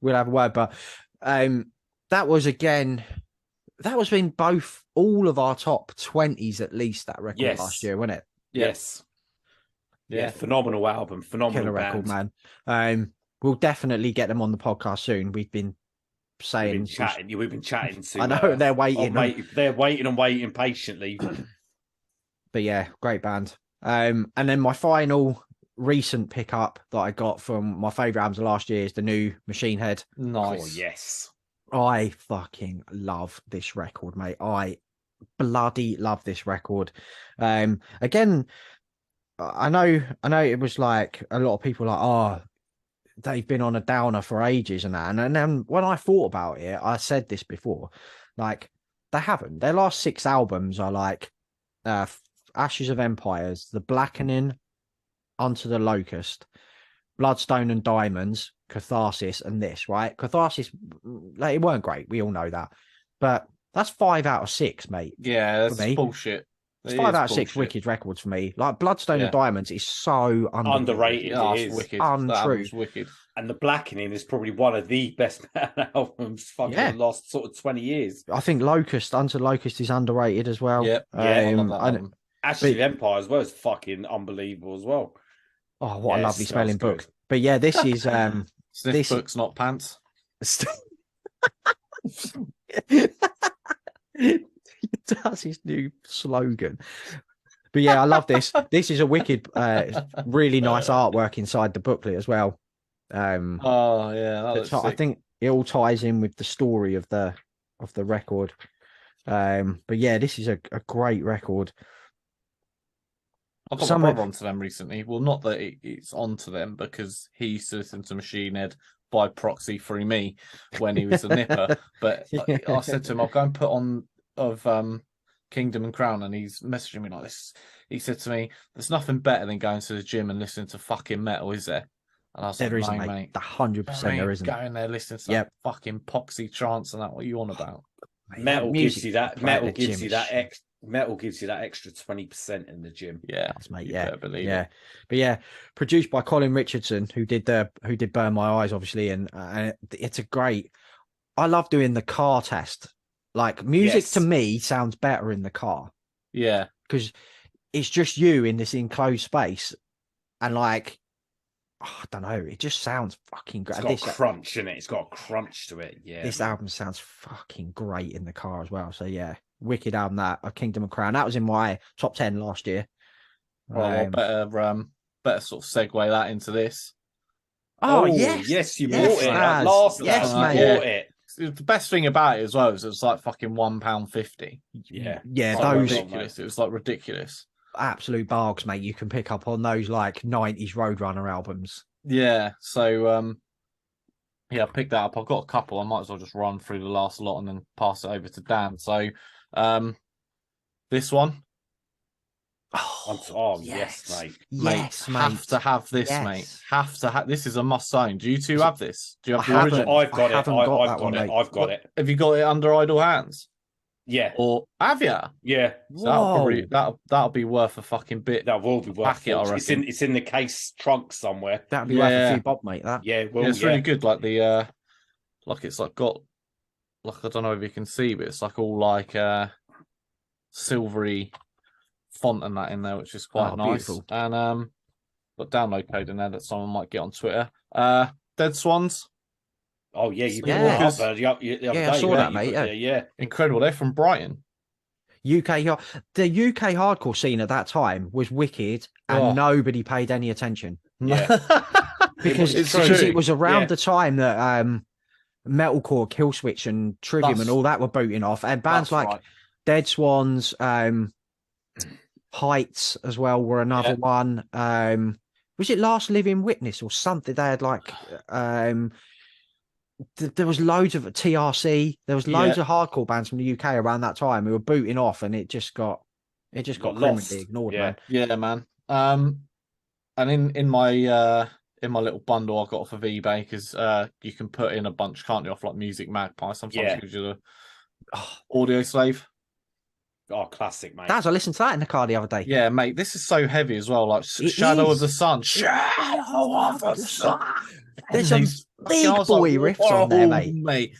have a word. But that was again. That was in all of our top 20s at least, that record last year, wasn't it?
Yes. Yeah, phenomenal album, phenomenal
record, man. we'll definitely get them on the podcast soon. We've been saying
we've been chatting to.
I know they're waiting.
They're waiting and waiting patiently.
But yeah, great band. And then my final recent pickup that I got from my favorite albums of last year is the new Machine Head.
Nice.
Oh, yes.
I fucking love this record, mate. I bloody love this record. Again, I know it was like a lot of people like, oh, they've been on a downer for ages and that. And then when I thought about it, I said this before, like they haven't. Their last 6 albums are like Ashes of Empires, The Blackening, Unto the Locust, Bloodstone and Diamonds, Catharsis, and this, right? Catharsis, like, it weren't great. We all know that. But that's 5 out of 6, mate.
Yeah, that's bullshit.
It's 5 out of 6 wicked records for me. Like Bloodstone and Diamonds is so
underrated.
Yeah,
it is
wicked.
Untrue.
Wicked.
And The Blackening is probably one of the best albums fucking the last sort of 20 years.
I think Locust, Unto Locust is underrated as well.
Yep.
Actually, the Empire as well is fucking unbelievable as well.
Oh, what a lovely smelling book. But yeah, this is
this book's not pants.
That's his new slogan. But yeah, I love this. This is a wicked, really nice artwork inside the booklet as well.
Oh yeah,
I think it all ties in with the story of the record. But yeah, this is a great record.
I got my brother onto them recently. Well, not that it's onto them, because he used to listen to Machine Head by proxy through me when he was a nipper. But I said to him, I'll go and put on of Kingdom and Crown, and he's messaging me like this. He said to me, there's nothing better than going to the gym and listening to fucking metal, is there? And I was
there
like,
isn't, mate. 100% there isn't.
Going there listening to that fucking poxy trance and that, what are you on about?
Metal gives you that. Metal gives you that extra 20% in the gym.
Yeah,
mate. Yeah, believe it. But yeah, produced by Colin Richardson, who did Burn My Eyes, obviously, and it's a great. I love doing the car test. Like, music to me sounds better in the car.
Yeah,
because it's just you in this enclosed space, and like, I don't know, it just sounds fucking great.
It's got a crunch in it. It's got a crunch to it. Yeah,
this album sounds fucking great in the car as well. So yeah, wicked album that of Kingdom and Crown. That was in my top 10 last year.
Well, better sort of segue that into this.
Oh yes,
you bought it last.
Yes, mate.
You bought it.
The best thing about it as well is it was like fucking £1.50.
Yeah,
those ridiculous. It was like ridiculous.
Absolute bargains, mate. You can pick up on those like 90s Roadrunner albums.
Yeah, so I picked that up. I've got a couple. I might as well just run through the last lot and then pass it over to Dan. So this one.
Oh yes, mate.
Yes, mate.
Have to have this, mate. Have to have. This is a must own. Do you two have this? Do you have the original?
I've got it. I've got it.
Have you got it under idle hands?
Yeah.
Or have you?
Yeah.
So that'll be worth a fucking bit.
That will be worth it. It's in the case trunk somewhere.
That'll be worth a few bob, mate. That.
Yeah. Well,
it's really good. Like the like it's like got like, I don't know if you can see, but it's like all like silvery font and that in there, which is quite nice. Beautiful. And got download code in there that someone might get on Twitter. Dead Swans.
Oh yeah, you brought it up the other day.
I saw that, mate.
Yeah,
incredible. They're from Brighton.
The UK hardcore scene at that time was wicked, and nobody paid any attention.
Yeah,
because it was around the time that metalcore, Killswitch, and Trivium, and all that were booting off, and bands like Dead Swans, Heights as well were another one. Was it Last Living Witness or something? They had like there was loads of TRC. There was loads of hardcore bands from the UK around that time who were booting off, and it just got
lost.
Ignored,
man.
Yeah, man. And in my little bundle I got off of eBay, because you can put in a bunch, can't you, off like Music Magpie. Sometimes it gives you the Audio Slave.
Oh, classic, mate.
I listened to that in the car the other day.
Yeah, mate. This is so heavy as well. Like Shadow of the Sun. Shadow of the Sun.
There's some big boy riffs on there, mate.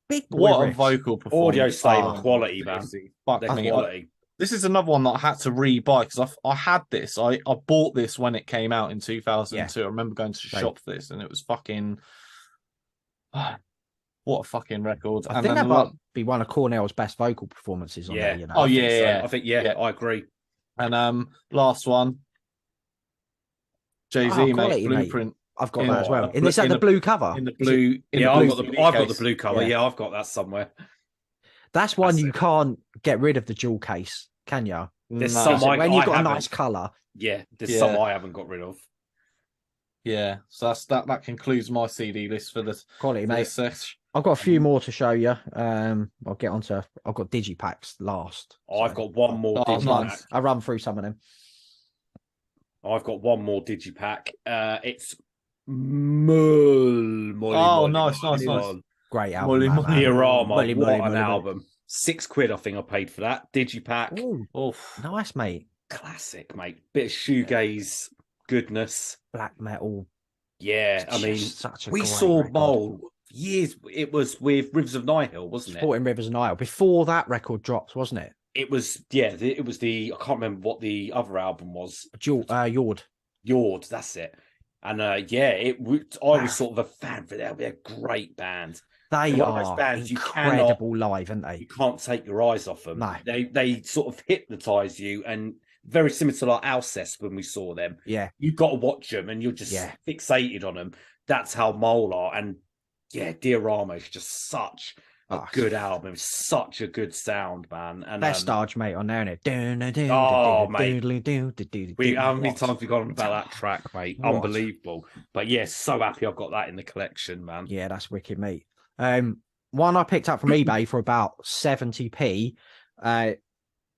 Big boy
what
riffs.
A vocal performance.
Audio Slave quality, man.
Fuck me.
Quality.
This is another one that I had to re-buy because I had this. I bought this when it came out in 2002. I remember going to the shop for this, and it was fucking. What a fucking record!
I think that might be one of Cornell's best vocal performances on there. You know?
Oh yeah,
I think I agree.
And last one, Jay-Z, mate, Blueprint.
Mate. I've got that as well. Is that the blue cover?
In the blue.
I've got the blue cover. Yeah, I've got that somewhere.
That's one you can't get rid of the jewel case, can you?
There's some
when you've got a nice colour.
Yeah, there's some I haven't got rid of.
Yeah, so that concludes my CD list for this
quality, mate. I've got a few more to show you. I'll get onto. I've got digipacks last.
I've got one more digipack.
Nice. I'll run through some of them.
I've got one more digipack. It's Molly.
Nice.
Great album.
Diorama. What an album. £6, I think I paid for that. Digipack.
Ooh, nice, mate.
Classic, mate. Bit of shoegaze goodness.
Black metal.
Yeah, I mean, we saw Mole years. It was with Rivers of Nihil, wasn't it?
Supporting Rivers of Nihil. Before that record dropped, wasn't it?
It was, it was the, I can't remember what the other album was.
Yord.
Yord, that's it. And I was sort of a fan for that. They're a great band.
They are bands incredible live, aren't they?
You can't take your eyes off them.
No.
They sort of hypnotise you, and very similar to like Alcest when we saw them.
Yeah.
You've got to watch them and you're just fixated on them. That's how Mole are. And Diorama is just such a good album. Such a good sound, man. And
best Arch, mate, on there, isn't it?
How many times we got on about that track, mate? What? Unbelievable. But so happy I've got that in the collection, man.
Yeah, that's wicked, mate. One I picked up from eBay for about 70p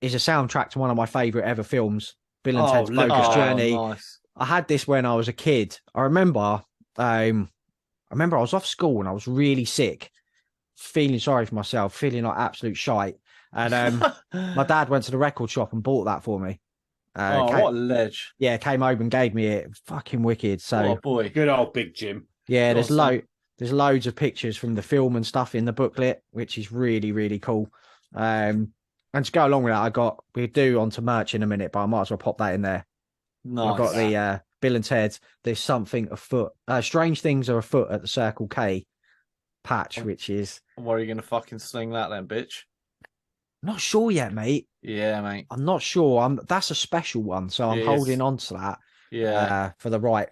is a soundtrack to one of my favourite ever films, Bill and Ted's Bogus Journey. Nice. I had this when I was a kid. I remember I was off school and I was really sick, feeling sorry for myself, feeling like absolute shite. And my dad went to the record shop and bought that for me.
What a ledge.
Yeah, came over and gave me it. Fucking wicked. So,
boy.
Good old Big Jim.
Yeah, there's loads of pictures from the film and stuff in the booklet, which is really, really cool. And to go along with that, we'll do onto merch in a minute, but I might as well pop that in there.
Nice.
I've got the Bill and Ted's There's Something Afoot. Strange Things Are Afoot at the Circle K patch, which is...
Where are you going to fucking sling that then, bitch?
Not sure yet, mate.
Yeah, mate.
I'm not sure. That's a special one, so I'm holding on to that.
Yeah.
For the right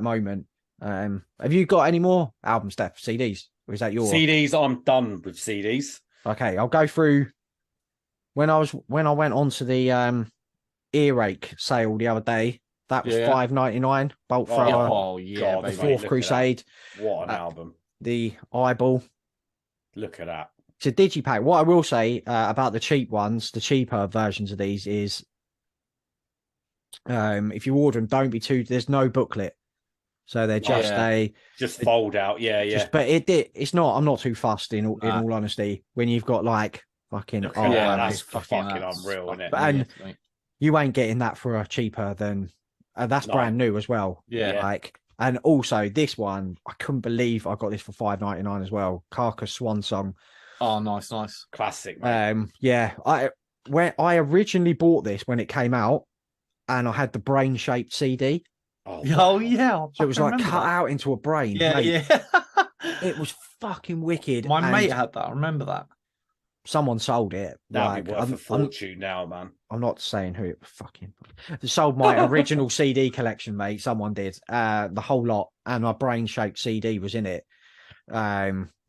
moment. Have you got any more album stuff, CDs? Or is that your
CDs? I'm done with CDs.
Okay, I'll go through. When I went onto the Earache sale the other day, that was $5.99. Bolt Thrower.
Oh yeah,
God, the Fourth Crusade.
What an album!
The Eyeball.
Look at that.
It's a digipack. What I will say about the cheap ones, the cheaper versions of these is, if you order them, there's no booklet. So they're just
fold out,
but it's not. I'm not too fussed in all honesty. When you've got like fucking
that's fucking unreal, isn't it?
And you ain't getting that for a cheaper than that's brand new as well.
Yeah,
and also this one, I couldn't believe I got this for $5.99 as well. Carcass Swan Song.
Oh, nice,
classic. Man.
When I originally bought this when it came out, and I had the brain shaped CD.
Oh yeah,
so it was like cut out into a brain.
Yeah,
mate. It was fucking wicked.
My mate had that. I remember that.
Someone sold it.
That'd be worth a fortune now, man.
I'm not saying who it fucking sold my original CD collection, mate. Someone did the whole lot, and my brain shaped CD was in it.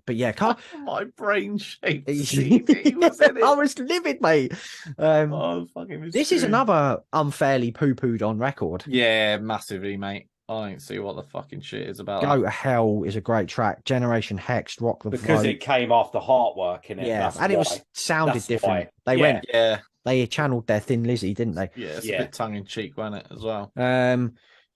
But yeah,
my brain shaped CD was in it.
I was livid, mate. This is another unfairly poo-pooed on record.
Yeah, massively, mate. I don't see what the fucking shit is about.
Go to Hell is a great track. Generation Hexed, Rock the
Because it came after Heartwork, innit?
Yeah, and it was sounded different. They channeled their Thin Lizzy, didn't they?
Yeah, it's a bit tongue in cheek, wasn't it, as well?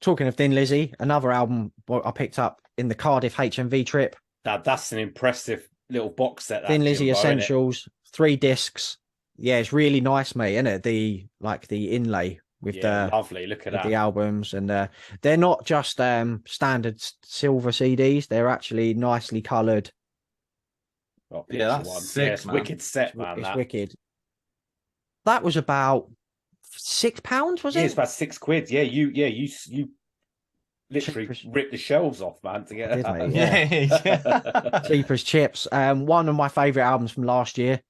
Talking of Thin Lizzy, another album I picked up in the Cardiff HMV trip.
That's an impressive little box set.
Thin Lizzy Essentials, 3 discs. Yeah, it's really nice, mate, isn't it? The inlay with the
lovely. Look at that.
The albums, and they're not just standard silver CDs. They're actually nicely coloured.
That's sick,
man. Wicked set, man.
It's wicked. That was about £6, was
Yeah,
it?
it's about £6. Yeah, you literally ripped the shelves off, man, to get
I did,
that.
mate,
Yeah.
Cheap as chips. One of my favourite albums from last year.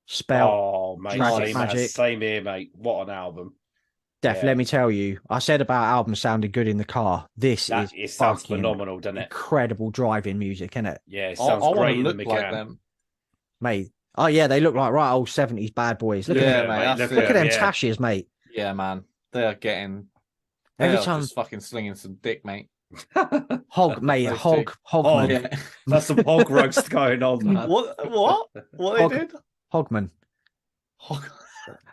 Spell.
Oh, mate,
Tragic Magic.
same here, mate. What an album.
Def, let me tell you, I said about albums sounding good in the car.
It sounds phenomenal, doesn't it?
Incredible driving music, isn't it?
Yeah, it sounds great in the Megane.
Like them.
Mate. Oh, yeah, they look like right old 70s bad boys. Look
Yeah,
at them,
mate.
Look at them tashes, mate.
Yeah, man. They are getting...
Every
They are
time...
just fucking slinging some dick, mate.
Hog, mate. Hog.
Oh,
Yeah.
That's some hog roast going on, man.
What they did?
Hogman.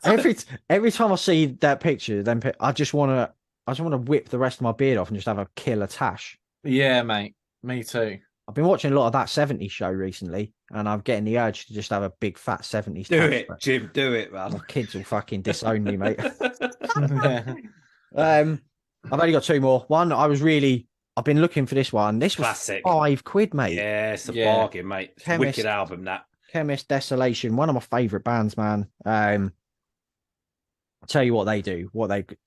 Every time I see that picture, then I just want to whip the rest of my beard off and just have a killer tash.
Yeah, mate. Me too.
I've been watching a lot of that 70s show recently, and I'm getting the urge to just have a big fat 70s
Do
tash,
it, Jim. Do it, man.
My kids will fucking disown me, mate.
Yeah.
I've only got two more. One, I've been looking for this one. This was
Classic.
£5, mate.
Yeah, it's a bargain, mate. It's a wicked album, that.
Chemist Desolation, one of my favourite bands, man. I'll tell you what they do.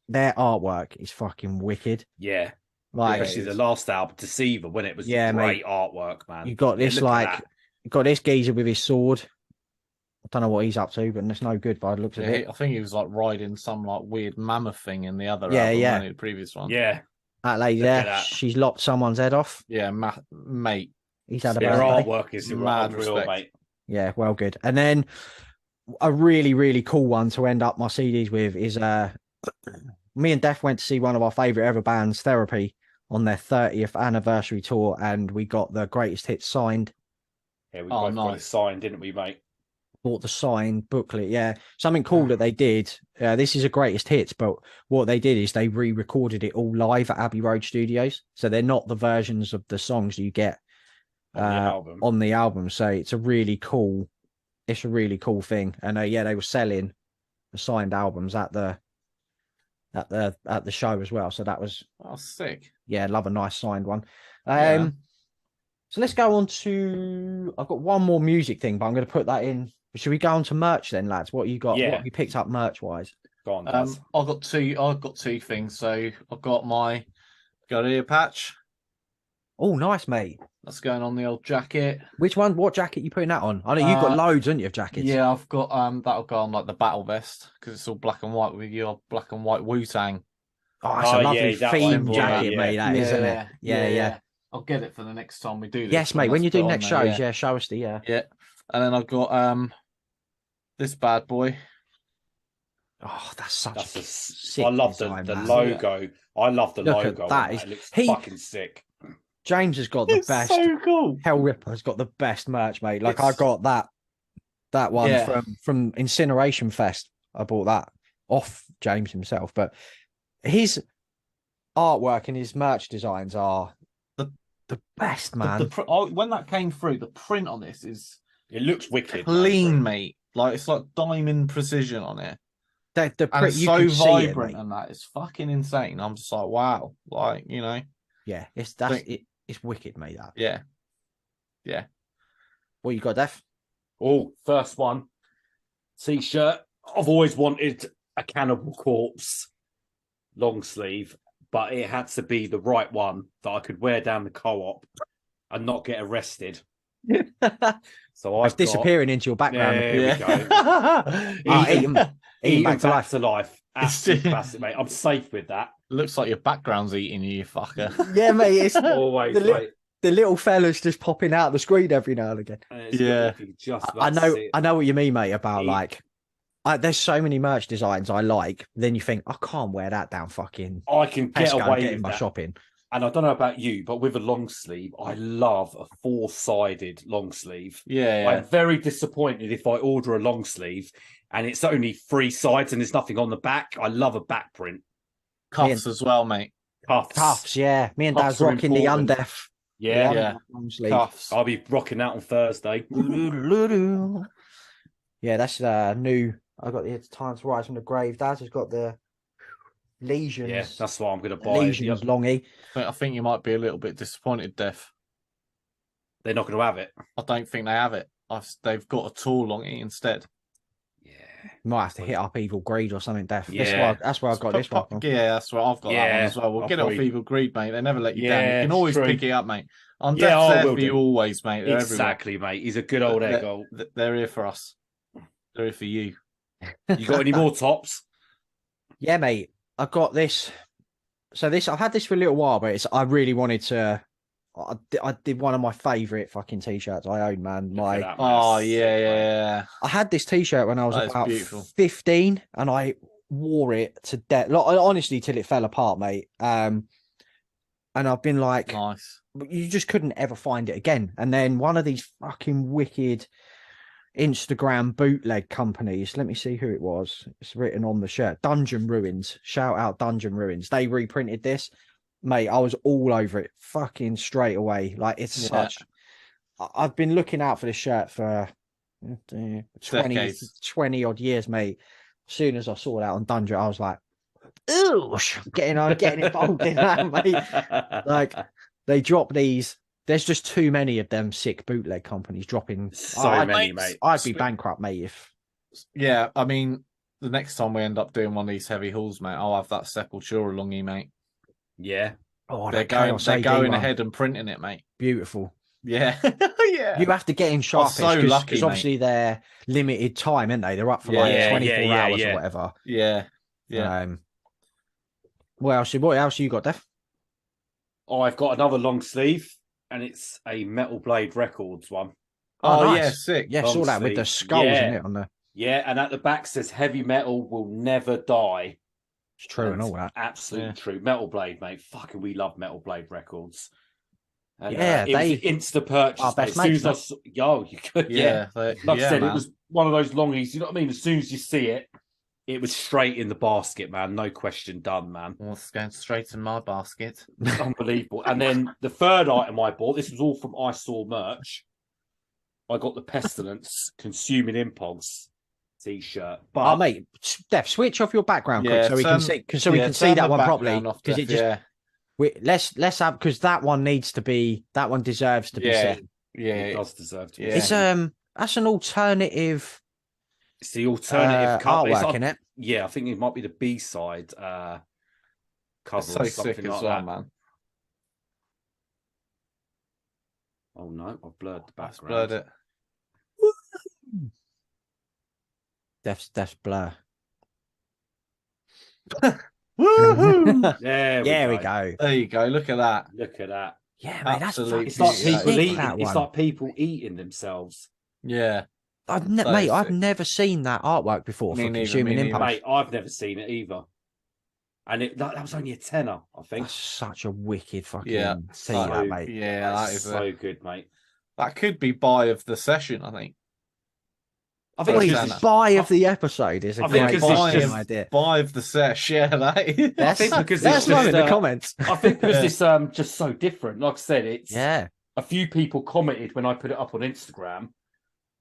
Their artwork is fucking wicked.
Yeah.
Like,
especially the last album, Deceiver, when it was great
mate.
artwork, man.
You got this you got this geezer with his sword. I don't know what he's up to, but it's no good by the looks of it.
I think he was like riding some like weird mammoth thing in the other
album,
the previous one.
Yeah.
That lady there, she's lopped someone's head off.
Yeah, mate.
He's had a
Their artwork is mad real, mate.
Yeah, well good. And then a really, really cool one to end up my CDs with is me and Def went to see one of our favourite ever bands, Therapy, on their 30th anniversary tour, and we got the greatest hits signed.
Yeah, we both got it signed, didn't we, mate?
Bought the signed booklet. Yeah, something cool that they did. This is a greatest hits, but what they did is they re-recorded it all live at Abbey Road Studios, so they're not the versions of the songs you get on the album. So it's a really cool thing. And they were selling the signed albums at the show as well. So that was
sick.
Yeah, love a nice signed one. So let's go on to. I've got one more music thing, but I'm going to put that in. Should we go on to merch then, lads? What you got?
Yeah.
What have you picked up merch wise?
Go on,
I've got two things. So I've got my ear patch.
Oh, nice, mate.
That's going on the old jacket.
Which one? What jacket you putting that on? I know you've got loads, haven't you, of jackets?
Yeah, I've got that'll go on like the battle vest because it's all black and white with your black and white Wu-Tang.
Oh, it's a lovely theme jacket, mate, that isn't it? Yeah.
I'll get it for the next time we do this.
Yes, mate. When you do next shows, show us the
Yeah. And then I've got this bad boy.
Oh, that's such a sick.
I love the logo. I love the logo. It looks fucking sick.
James has got the best.
So cool.
Hell Ripper has got the best merch, mate. Like I got that one from Incineration Fest. I bought that off James himself, but his artwork and his merch designs are the best, man.
When that came through, the print on this
it looks wicked,
clean, mate. Like it's like diamond precision on it.
The print, you
so
can
vibrant
see it,
and that is fucking insane. I'm just like, wow, like
Yeah, it's wicked, mate. That.
Yeah.
What you got, Def?
Oh, first one. T-shirt. I've always wanted a Cannibal Corpse long sleeve, but it had to be the right one that I could wear down the co-op and not get arrested. So
it's disappearing into your background.
There we go. Eating back to life. Absolutely classic, mate. I'm safe with that.
Looks like your background's eating you fucker.
Yeah, mate. It's
always
the little fella's just popping out of the screen every now and again. I know what you mean, mate, about like there's so many merch designs I like, then you think I can't wear that down fucking
I can get away with
my shopping.
And I don't know about you, but with a long sleeve, I love a 4-sided long sleeve.
Yeah.
I'm very disappointed if I order a long sleeve and it's only 3 sides and there's nothing on the back. I love a back print.
Cuffs as well, mate.
Cuffs,
yeah. Me and Dad's rocking the Undeaf.
Yeah.
Long sleeve.
Cuffs. I'll be rocking that on Thursday.
Yeah, that's new. I got the Time to Rise from the Grave. Dad's has got the Lesions.
Yeah, that's what I'm going to buy.
Lesions longy.
I think you might be a little bit disappointed, Def.
They're not going to have it.
I don't think they have it. They've got a tall longy instead.
Yeah.
Might have to hit up Evil Greed or something, Def.
Yeah.
That's where I got this one from.
Yeah, that's where I've got that one as well. We'll
I'll
get it off
probably-
Evil Greed, mate. They never let you down. You
Yeah,
can always
true.
pick it up, mate. I'm
Yeah, I
there
will
for you
do.
always, mate. They're
Exactly, mate. He's a good old egg goal.
They're here for us. They're here for you.
You got any more tops?
Yeah, mate. I've got this. So I've had this for a little while, but I really wanted to. I did one of my favourite fucking t-shirts I own, man.
Oh yeah.
I had this t-shirt when I was
That is
about
beautiful.
15, and I wore it to death. Like, honestly, till it fell apart, mate. And I've been like,
Nice.
you just couldn't ever find it again. And then one of these fucking wicked Instagram bootleg companies, let me see who it was. It's written on the shirt. Dungeon Ruins. Shout out Dungeon Ruins. They reprinted this. Mate, I was all over it fucking straight away. Like, it's such. I've been looking out for this shirt for 20 odd years, mate. As soon as I saw that on Dungeon, I was like, ooh, getting involved in that, mate. Like, they drop these. There's just too many of them sick bootleg companies dropping.
So many, mate.
I'd be bankrupt, mate, if.
Yeah, I mean, the next time we end up doing one of these heavy hauls, mate, I'll have that Sepultura longie, mate.
Yeah.
Oh,
They're going ahead and printing it, mate.
Beautiful.
Yeah. Yeah.
You have to get in sharpish
so lucky,
because obviously they're limited time, aren't they? They're up for like 24 hours or whatever.
Yeah. Yeah.
What else you got, Def?
Oh, I've got another long sleeve, and it's a Metal Blade Records one.
Oh, nice.
Yeah, sick.
Yeah, saw that with the skulls in it on the.
Yeah, and at the back says heavy metal will never die.
It's true and all that.
Absolutely true. Metal Blade, mate. Fucking, we love Metal Blade Records. And,
they
insta purchase.
Our best
as soon
mates,
as you could. Yeah.
Like
I said, it was one of those longies. You know what I mean? As soon as you see it, it was straight in the basket, man. No question done, man.
Well, it's going straight in my basket.
Unbelievable. And then the third item I bought, this was all from I Saw merch. I got the Pestilence Consuming Impulse t-shirt. But
mate, Def, switch off your background quick so we can see that one properly. Because it just let's have, because that one deserves to be seen.
Yeah,
it does deserve to be.
It's that's an alternative.
It's the alternative cover.
Artwork in it.
Yeah, I think it might be the B-side cover
so
or
sick
something
as
like
well,
that.
man.
Oh no, I've blurred the background.
Blurred it.
Def's blur.
Woohoo!
There we go.
There you go. Look at that.
Look at that.
Yeah, mate, that's
Absolute
It's like
beauty.
people eating.
that
It's
one.
like people eating themselves.
Yeah.
I've
sick.
never seen that artwork before
Me
for
neither,
Consuming
me neither.
Impulse.
Mate, I've never seen it either. And that was only a tenner, I think.
That's such a wicked fucking
Yeah.
see that, mate.
Yeah, that is
so good, mate.
that could be buy of the session, I think.
I
Boy,
think
That's
it's
buy of the episode is a
I think
great
because it's
fucking
just-
idea.
Buy of the sesh, yeah, that is.
I think because
Let
it's
us know
just,
in the comments.
I think because it's just so different. Like I said, it's
Yeah.
a few people commented when I put it up on Instagram,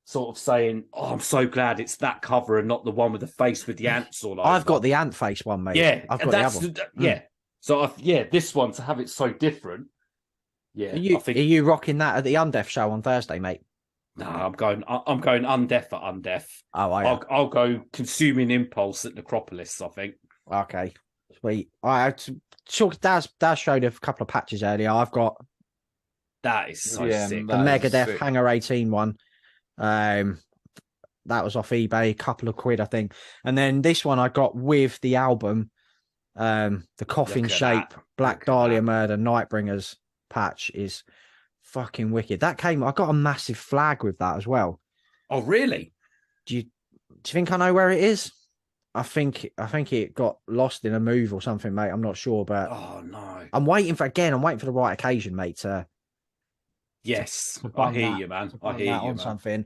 sort of saying, "Oh, I'm so glad it's that cover and not the one with the face with the ants all over."
I've got the ant face one, mate.
yeah,
I've got
that's
the other one.
yeah. So this one to have it so different. Yeah,
Are you rocking that at the Undef show on Thursday, mate?
No, I'm going undeaf at undeaf.
Oh,
I'll go Consuming Impulse at Necropolis, I think.
okay. Sweet. Daz showed a couple of patches earlier. I've got
That is so
Yeah,
sick.
the
That is
Megadeth
sick.
Hangar 18 one. That was off eBay, a couple of quid, I think. And then this one I got with the album, the Coffin
Look at
Shape
that.
Black
Look at
Dahlia
that.
Murder Nightbringers patch is fucking wicked. I got a massive flag with that as well.
Oh, really?
Do you think I know where it is? I think it got lost in a move or something, mate. I'm not sure, but
Oh no.
I'm waiting for the right occasion, mate, to
Yes, I
bung
hear
that-
you, man.
to
I
bung
hear
that
you,
on
man.
something.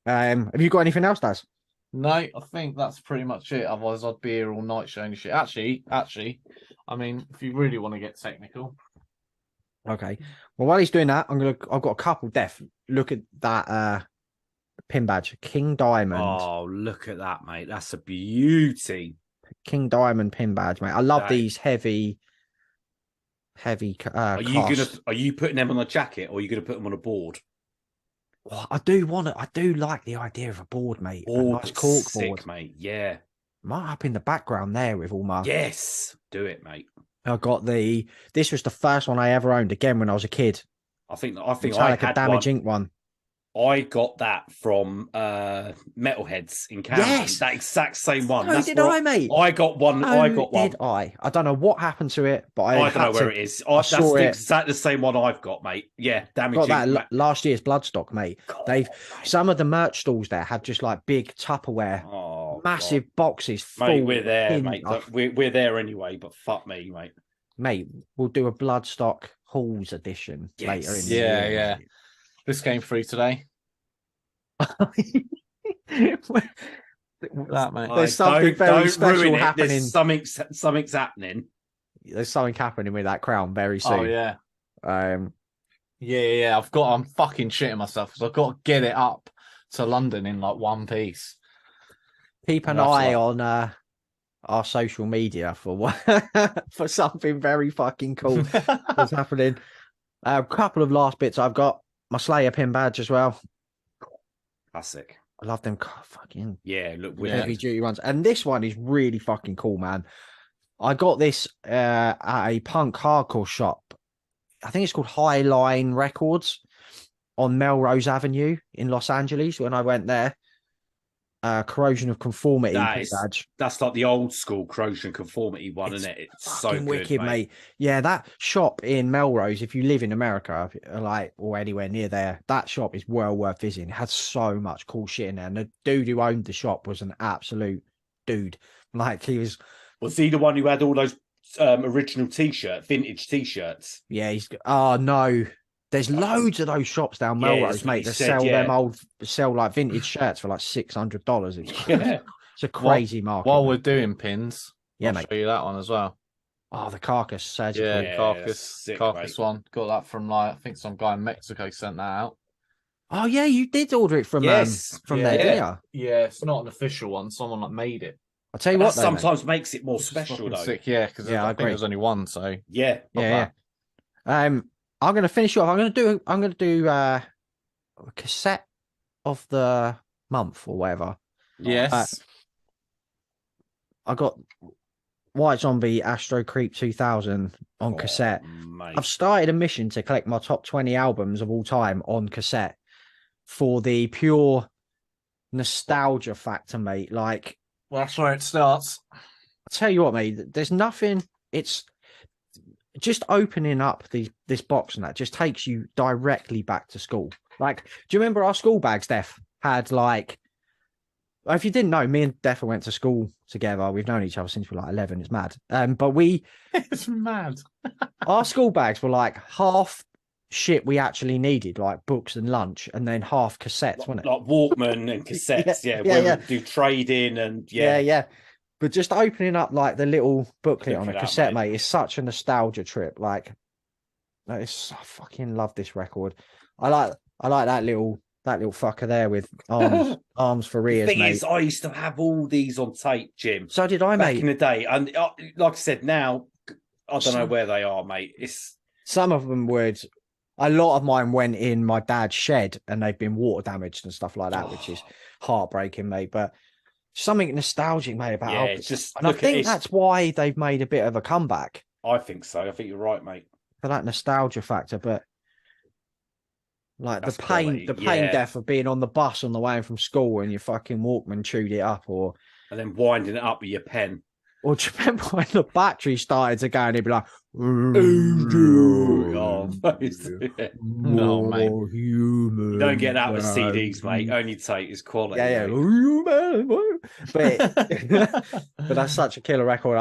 Have you got anything else, Daz?
No, I think that's pretty much it. Otherwise, I'd be here all night showing you shit. Actually, I mean, if you really want to get technical,
Okay. Well, while he's doing that, I've got a couple. Def, look at that pin badge, King Diamond.
Oh, look at that, mate. That's a beauty.
King Diamond pin badge, mate. I love
That-
these heavy.
Are you putting them on a jacket or are you gonna put them on a board?
Well, I do like the idea of a board, mate. A
Board
nice cork
sick,
board.
mate. Yeah.
Might up in the background there with all my.
Yes. Do it, mate.
I got this was the first one I ever owned again when I was a kid.
I think
Metallica
I had
Damage
one.
Inc. one.
I got that from Metalheads in Camden.
Yes.
That exact same one.
So did I, mate.
I got one. I got one.
Did I? I don't know what happened to it, but
I don't know where it is. That's exactly the same one I've got, mate. Yeah, Damage.
Got that last year's Bloodstock, mate.
God,
some of the merch stalls there have just like big Tupperware, massive boxes full.
Mate, we're there, mate. We're there anyway, but fuck me, mate.
Mate, we'll do a Bloodstock Halls edition later in the
year. Yeah. This came through today.
that, mate. There's something very special happening.
There's something's happening.
There's something happening with that crown very soon.
Oh yeah. Yeah. I'm fucking shitting myself because I've got to get it up to London in like one piece.
Keep an eye on our social media for for something very fucking cool that's happening. A couple of last bits I've got. My Slayer pin badge as well.
Classic.
I love them fucking
look
heavy duty ones. And this one is really fucking cool, man. I got this at a punk hardcore shop. I think it's called Highline Records on Melrose Avenue in Los Angeles when I went there. Corrosion of Conformity badge.
That's like the old school Corrosion Conformity one, isn't it? It's so good,
wicked, mate. Yeah, that shop in Melrose, if you live in America, or anywhere near there, that shop is well worth visiting. It has so much cool shit in there. And the dude who owned the shop was an absolute dude. Like he was.
Was he the one who had all those original vintage t-shirts?
Yeah, oh no. There's loads of those shops down Melrose, mate, that sell like vintage shirts for like $600. It's a crazy market.
While we're doing pins,
I'll
show you that one as well.
Oh, the Carcass surgical.
Yeah, Carcass one. Got that from I think some guy in Mexico sent that out.
Oh yeah, you did order it from there, didn't you?
Yeah, it's not an official one. Someone like made it.
I'll tell you what,
sometimes makes it more special though.
Sick, yeah, because I think there's only one. So
yeah.
I'm going to finish off. I'm going to do a cassette of the month or whatever.
Yes.
I got White Zombie Astro Creep 2000 on cassette.
Mate.
I've started a mission to collect my top 20 albums of all time on cassette for the pure nostalgia factor, mate. Like,
well, that's where it starts.
I'll tell you what, mate, there's nothing. It's just opening up this box and that just takes you directly back to school. Like, do you remember our school bags, Steph, had like, if you didn't know, me and Deffa went to school together. We've known each other since we were like 11. It's mad. But
it's mad.
Our school bags were like half shit we actually needed, like books and lunch, and then half cassettes, wasn't it?
Like Walkman and cassettes, yeah. Do trading and
yeah. But just opening up like the little booklet on a cassette, mate, is such a nostalgia trip. Like, I fucking love this record. I like that little fucker there with arms for ears.
The thing
mate.
Is, I used to have all these on tape, Jim.
So did I,
back
mate.
in the day. And like I said, now I don't know where they are, mate.
Some of them would. A lot of mine went in my dad's shed, and they've been water damaged and stuff like that, which is heartbreaking, mate. But something nostalgic, mate, about and I think that's why they've made a bit of a comeback.
I think so. I think you're right, mate.
For that nostalgia factor, but like that's the pain death of being on the bus on the way in from school and your fucking Walkman chewed it up,
and then winding it up with your pen.
Or do you remember when the battery started to go and it'd be like,
no,
mate. Human,
you don't get that with CDs, mate. Only tape is quality.
Yeah. But that's such a killer record.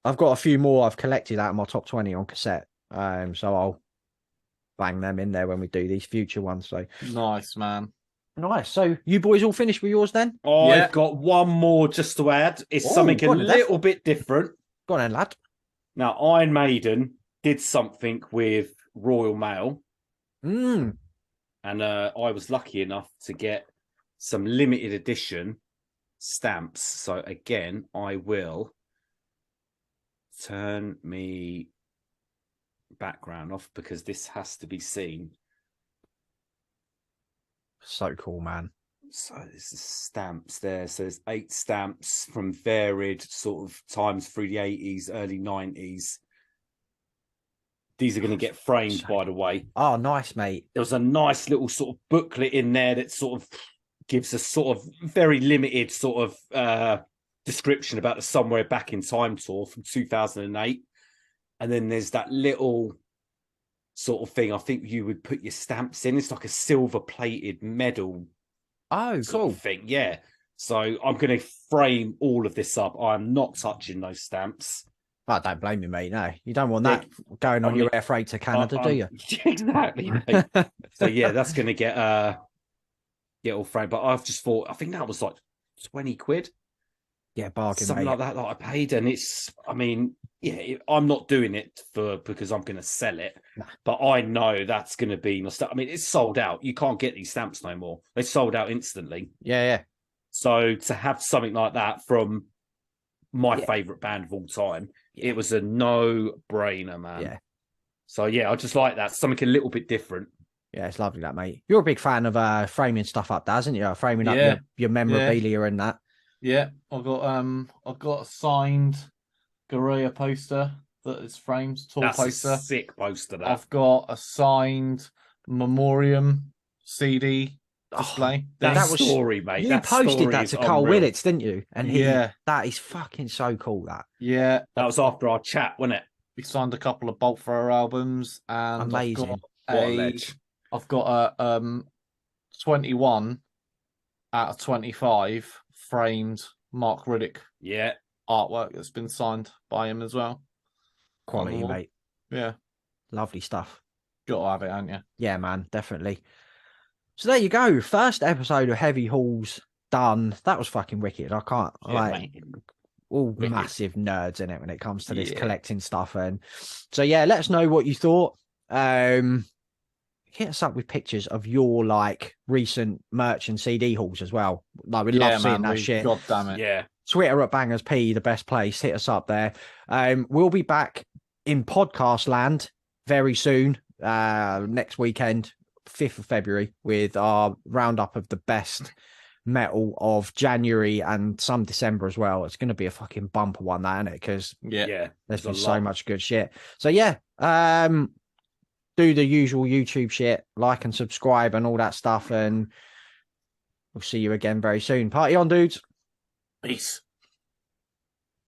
I've got a few more I've collected out of my top 20 on cassette. So I'll bang them in there when we do these future ones. So
nice, man.
Nice. So you boys all finished with yours then?
I've got one more just to add. It's something a little bit different.
Go on then, lad.
Now, Iron Maiden did something with Royal Mail. And I was lucky enough to get some limited edition stamps. So again, I will turn me background off because this has to be seen.
So cool, man.
So there's the stamps there. So there's 8 stamps from varied sort of times through the 80s, early 90s. These are going to get framed, by the way.
Oh, nice, mate.
There was a nice little sort of booklet in there that sort of gives a sort of very limited sort of description about the Somewhere Back in Time tour from 2008. And then there's that little sort of thing. I think you would put your stamps in. It's like a silver plated medal.
Oh, cool
thing. Yeah. So I'm going to frame all of this up. I'm not touching those stamps.
I don't blame you, mate. No, you don't want that going on your air freight to Canada, do you?
Exactly. Mate. So yeah, that's going to get all framed. But I've just thought, I think that was like 20 quid.
Yeah, bargain,
something
mate.
like that I paid, and it's. I mean, yeah, I'm not doing it because I'm going to sell it, but I know that's going to be. I mean, it's sold out. You can't get these stamps no more. They sold out instantly.
Yeah.
So to have something like that from my favorite band of all time, it was a no-brainer, man.
Yeah.
So yeah, I just like that. Something a little bit different.
Yeah, it's lovely, that, mate. You're a big fan of framing stuff up, isn't you? Framing up your memorabilia and that.
Yeah, I've got a signed Gorilla poster that is framed,
That's
poster.
A sick poster. That.
I've got a signed Memoriam CD display.
That was story, mate.
You posted that to Carl Willits, didn't you? And that is fucking so cool. That
that was after our chat, wasn't it?
We signed a couple of Bolt Thrower albums, and
amazing.
I've got a 21 out of 25 framed Mark Riddick artwork that's been signed by him as well.
Quality, mate.
Yeah,
lovely stuff.
Got to have it, haven't you?
Yeah, man, definitely. So there you go. First episode of Heavy Hauls done. That was fucking wicked. I can't all wicked. Massive nerds in it when it comes to this collecting stuff. And so yeah, let us know what you thought. Hit us up with pictures of your recent merch and CD hauls as well. We'd love seeing that shit.
God damn it.
Yeah.
Twitter at Bangers P, the best place. Hit us up there. We'll be back in podcast land very soon. Next weekend, 5th of February, with our roundup of the best metal of January and some December as well. It's going to be a fucking bumper one, that, isn't it? Because there's been so much good shit. So yeah, do the usual YouTube shit, like and subscribe and all that stuff, and we'll see you again very soon. Party on, dudes.
Peace.